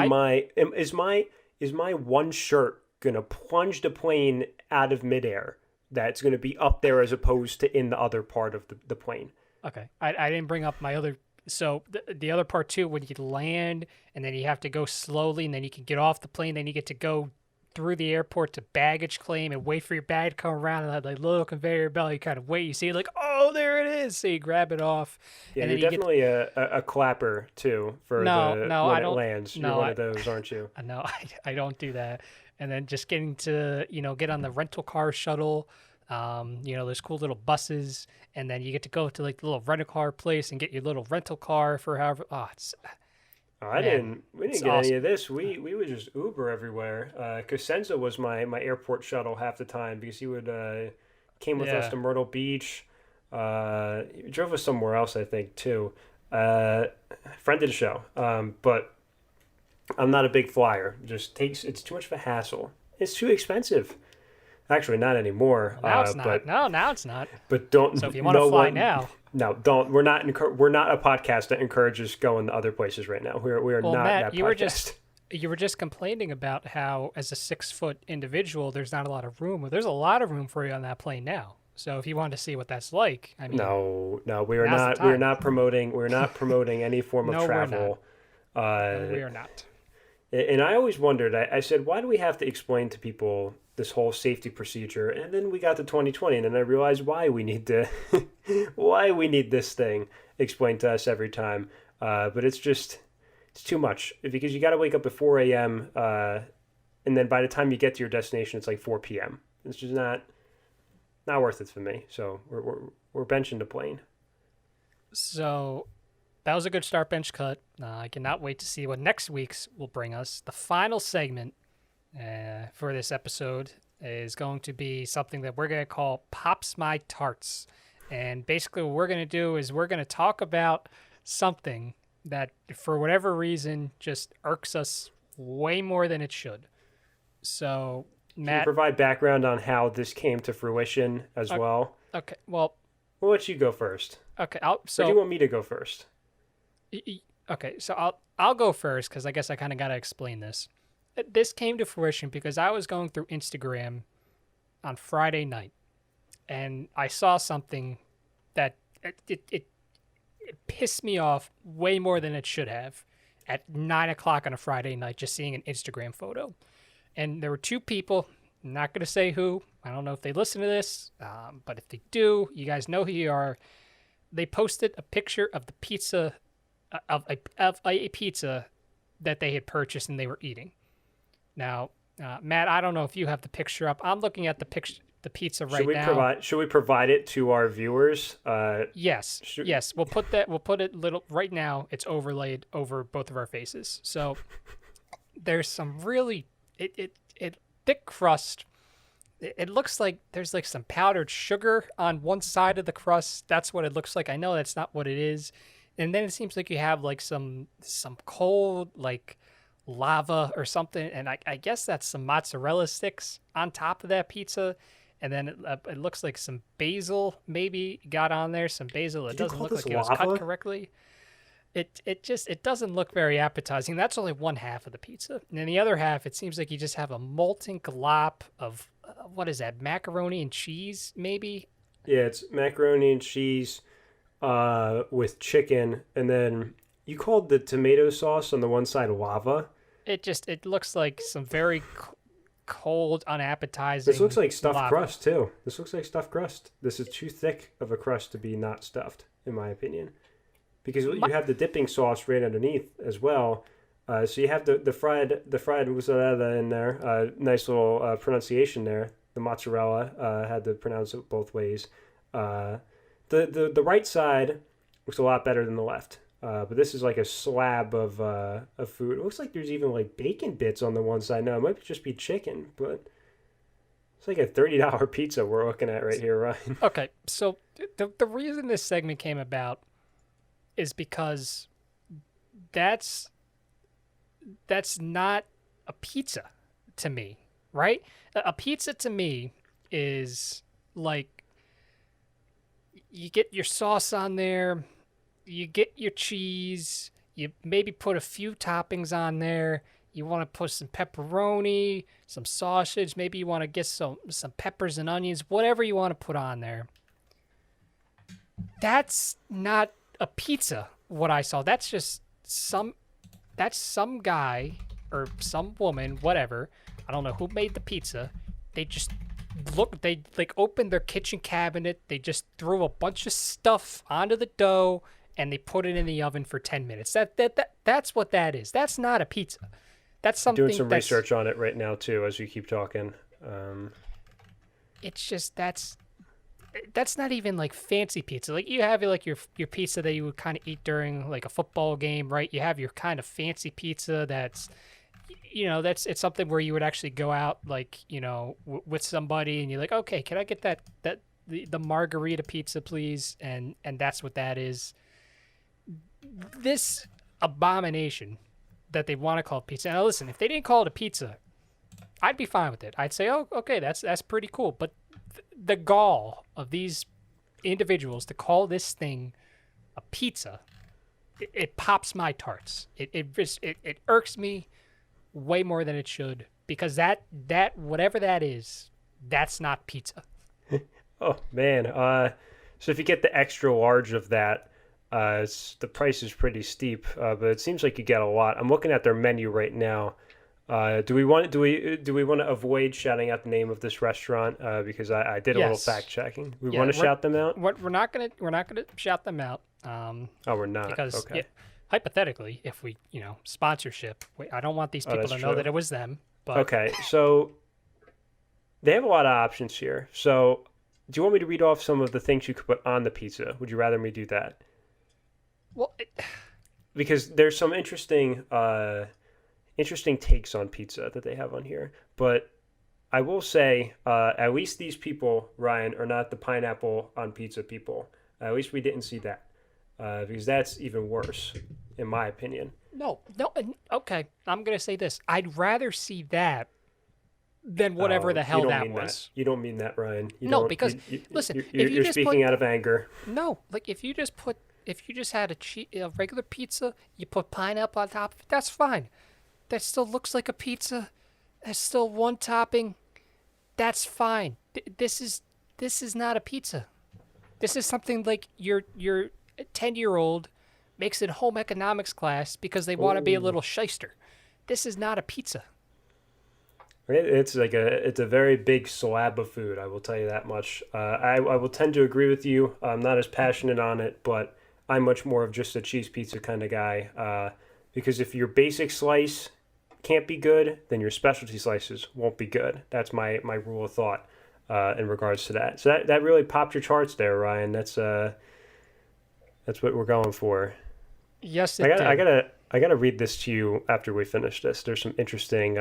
is my one shirt gonna plunge the plane out of midair? That's gonna be up there as opposed to in the other part of the plane. Okay. I didn't bring up my other. So the other part too, when you land and then you have to go slowly and then you can get off the plane, then you get to go through the airport to baggage claim and wait for your bag to come around and that like little conveyor belt. You kind of wait. You see like, oh, there it is. So you grab it off. Yeah, and you're then you definitely a clapper too for when I it don't. lands. No, You're one of those, aren't you? no, I don't do that. And then just getting to get on the rental car shuttle. There's cool little buses, and then you get to go to like the little rental car place and get your little rental car for however. Oh, it's Oh, man, we didn't it's get any awesome. of this. We would just Uber everywhere. Cosenza was my airport shuttle half the time because he would came with us Yeah. to Myrtle Beach. He drove us somewhere else, I think, too. Friend of the show. But I'm not a big flyer. It's too much of a hassle. It's too expensive. Actually, not anymore. Now it's not. But No, now it's not. don't So if you want to no fly one now, no don't we're not a podcast that encourages going to other places right now. We are well, not Matt, that you were podcast. just complaining about how as a 6 foot individual, there's not a lot of room. Well, there's a lot of room for you on that plane now. So if you wanted to see what that's like, I mean, No, we are now's the not. We are time. not promoting. We're not promoting any form of No, we're travel. no, we are not. And I always wondered. I said, why do we have to explain to people this whole safety procedure. And then we got to 2020, and then I realized why we need to, why we need this thing explained to us every time. But it's too much because you got to wake up at 4 a.m. And then by the time you get to your destination, it's like 4 p.m. It's just not worth it for me. So we're benching the plane. So that was a good start bench cut. I cannot wait to see what next week's will bring us. The final segment for this episode is going to be something that we're going to call Pops My Tarts. And basically what we're going to do is we're going to talk about something that for whatever reason just irks us way more than it should. So, Matt, can you provide background on how this came to fruition as well? Okay, well, we'll let you go first. Okay, or do you want me to go first? Okay, so I'll go first because I guess I kind of got to explain this. This came to fruition because I was going through Instagram on Friday night, and I saw something that it pissed me off way more than it should have at 9 o'clock on a Friday night, just seeing an Instagram photo. And there were two people, I'm not going to say who. I don't know if they listen to this, but if they do, you guys know who you are. They posted a picture of the pizza, of a pizza that they had purchased and they were eating. Now, Matt, I don't know if you have the picture up. I'm looking at the pizza right now. Should we provide it to our viewers? Yes. We'll put it little right now. It's overlaid over both of our faces. So there's some really it thick crust. It looks like there's like some powdered sugar on one side of the crust. That's what it looks like. I know that's not what it is. And then it seems like you have like some cold like lava or something. And I guess that's some mozzarella sticks on top of that pizza. And then it looks like some basil maybe got on there. Some basil. It doesn't look like it was cut correctly. It doesn't look very appetizing. That's only one half of the pizza. And then the other half, it seems like you just have a molten glop of, what is that, macaroni and cheese, maybe? Yeah, it's macaroni and cheese with chicken. And then you called the tomato sauce on the one side lava. It looks like some very cold, unappetizing This looks like stuffed lava. Crust, too. This looks like stuffed crust. This is too thick of a crust to be not stuffed, in my opinion. Because you have the dipping sauce right underneath as well. So you have the fried mozzarella in there. Nice little pronunciation there. The mozzarella had to pronounce it both ways. The right side looks a lot better than the left. But this is like a slab of food. It looks like there's even like bacon bits on the one side. No, it might just be chicken, but it's like a $30 pizza we're looking at right here, Ryan. Okay, so the reason this segment came about is because that's not a pizza to me, right? A pizza to me is like you get your sauce on there, you get your cheese, you maybe put a few toppings on there. You want to put some pepperoni, some sausage, maybe you want to get some peppers and onions, whatever you want to put on there. That's not a pizza, what I saw. That's just some guy or some woman, whatever. I don't know who made the pizza. They like opened their kitchen cabinet. They just threw a bunch of stuff onto the dough and they put it in the oven for 10 minutes. That's what that is. That's not a pizza. That's something. Doing some research on it right now too as you keep talking. It's just that's not even like fancy pizza. Like you have like your pizza that you would kind of eat during like a football game, right? You have your kind of fancy pizza that's, it's something where you would actually go out like, with somebody and you're like, okay, can I get the margarita pizza, please? And that's what that is. This abomination that they want to call pizza. Now listen, if they didn't call it a pizza, I'd be fine with it. I'd say, oh, okay, that's pretty cool. But the gall of these individuals to call this thing a pizza, it pops my tarts. It irks me way more than it should because that whatever that is, that's not pizza. Oh man! So if you get the extra large of that, the price is pretty steep, but it seems like you get a lot. I'm looking at their menu right now. Do we want to avoid shouting out the name of this restaurant? Because I did a little Yes. fact checking. We Yeah, want to shout them out. we're not gonna shout them out. Oh, we're not. Because Okay. hypothetically, if we, sponsorship, I don't want these Oh, people that's to know that true. it was them. But Okay, so they have a lot of options here. So, do you want me to read off some of the things you could put on the pizza? Would you rather me do that? well, Because there's some interesting takes on pizza that they have on here. But I will say, at least these people, Ryan, are not the pineapple on pizza people. At least we didn't see that, because that's even worse, in my opinion. no, no. Okay, I'm gonna say this. I'd rather see that than whatever Oh, the you hell don't that mean that. was. You don't mean that, Ryan. You No, don't. because listen, You're, if you you're just put speaking out of anger. no, like if you just had a regular pizza, you put pineapple on top of it, that's fine. That still looks like a pizza. That's still one topping. That's fine. This is not a pizza. This is something like your 10-year-old makes it home economics class because they want to be a Oh, little shyster. This is not a pizza. it's a very big slab of food. I will tell you that much. I will tend to agree with you. I'm not as passionate on it, but I'm much more of just a cheese pizza kind of guy. Because if your basic slice can't be good, then your specialty slices won't be good. That's my rule of thought in regards to that. So that really popped your charts there, Ryan. That's what we're going for. Yes, I it got I did. gotta I gotta read this to you after we finish this. There's some interesting.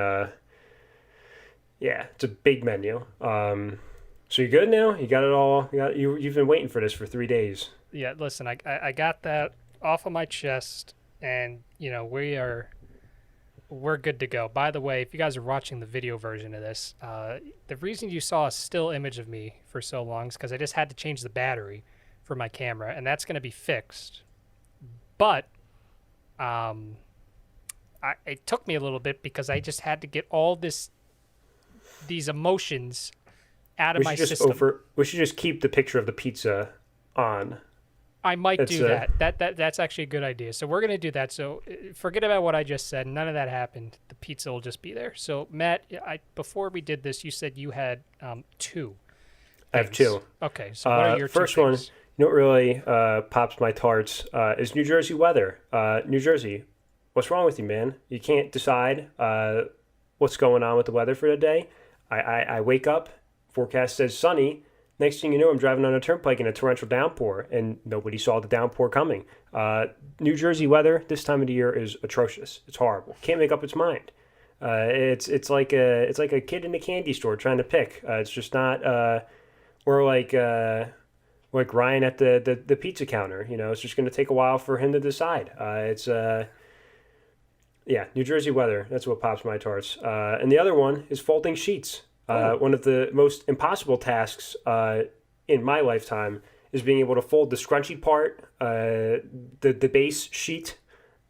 Yeah, it's a big menu. So you good now? You got it all. You've been waiting for this for 3 days. Yeah, listen, I got that off of my chest, and we're good to go. By the way, if you guys are watching the video version of this, the reason you saw a still image of me for so long is because I just had to change the battery for my camera, and that's going to be fixed. But um, it took me a little bit because I just had to get all these emotions out of We my should just system. keep the picture of the pizza on. I might It's do that. That's actually a good idea. So we're gonna do that. So forget about what I just said. None of that happened. The pizza will just be there. So Matt, before we did this, you said you had two I have things. two. Okay. So what are your two First one, things? what really pops my tarts is New Jersey weather. New Jersey, what's wrong with you, man? You can't decide what's going on with the weather for the day. I wake up, forecast says sunny. Next thing you know, I'm driving on a turnpike in a torrential downpour, and nobody saw the downpour coming. New Jersey weather this time of the year is atrocious. It's horrible. Can't make up its mind. It's like a kid in a candy store trying to pick. It's just not. Or like Ryan at the pizza counter. It's just going to take a while for him to decide. Yeah, New Jersey weather. That's what pops my tarts. And the other one is folding sheets. Oh, One of the most impossible tasks in my lifetime is being able to fold the scrunchy part. The base sheet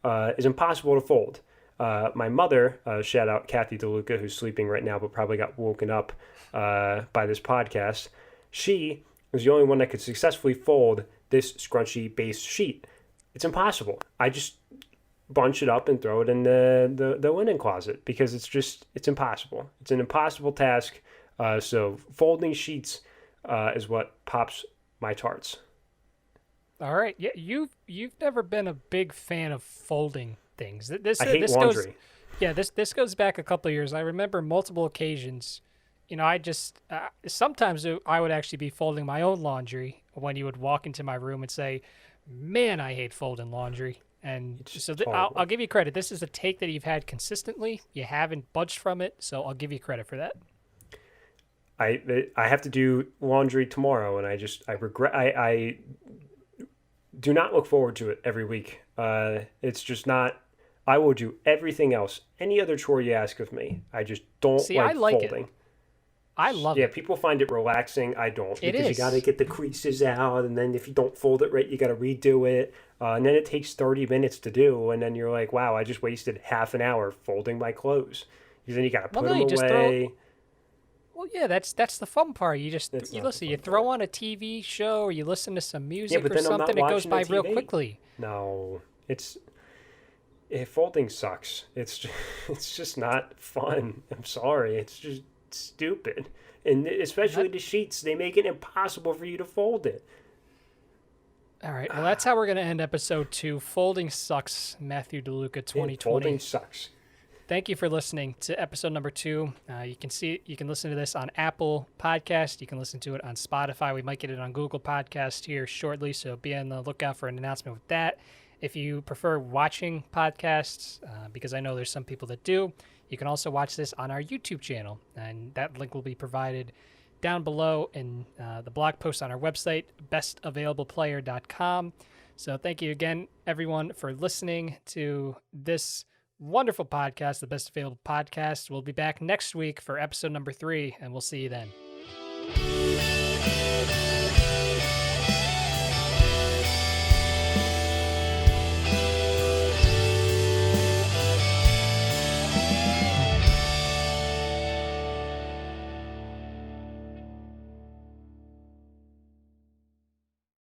is impossible to fold. My mother, shout out Kathy DeLuca, who's sleeping right now, but probably got woken up by this podcast. She was the only one that could successfully fold this scrunchy base sheet. It's impossible. I just bunch it up and throw it in the linen closet because it's impossible. It's an impossible task. So folding sheets is what pops my tarts. all right. Yeah, you've never been a big fan of folding things. This I hate this goes laundry. Yeah, this goes back a couple of years. I remember multiple occasions. I just sometimes I would actually be folding my own laundry when you would walk into my room and say, "Man, I hate folding laundry." And It's so horrible. I'll give you credit. This is a take that you've had consistently. You haven't budged from it, so I'll give you credit for that. I have to do laundry tomorrow, and I regret. I do not look forward to it every week. It's just not. I will do everything else, any other chore you ask of me. I just don't See, I like like it. folding. I love Yeah, it. people find it relaxing. I don't It because you got to is. get the creases out, and then if you don't fold it right, you got to redo it, and then it takes 30 minutes to do, and then you're like, wow, I just wasted half an hour folding my clothes. Then you got to Well, put no, them you just throw. away. Well, yeah, that's the fun part. It's You not the listen. You fun throw part. on a TV show, or you listen to some Yeah, music but or then I'm not something. It goes watching the by real TV. quickly. No, it's folding sucks. It's just not fun. I'm sorry. It's just stupid. And especially That, the sheets, they make it impossible for you to fold it. all right. Well, that's how we're going to end episode 2. Folding sucks, Matthew DeLuca Yeah, 2020. folding sucks. Thank you for listening to episode number 2. You can listen to this on Apple Podcast. You can listen to it on Spotify. We might get it on Google Podcast here shortly, so be on the lookout for an announcement with that. If you prefer watching podcasts, because I know there's some people that do, you can also watch this on our YouTube channel, and that link will be provided down below in the blog post on our website, bestaavailableplayer.com. So thank you again, everyone, for listening to this wonderful podcast, the Best Available Podcast. We'll be back next week for episode number 3, and we'll see you then.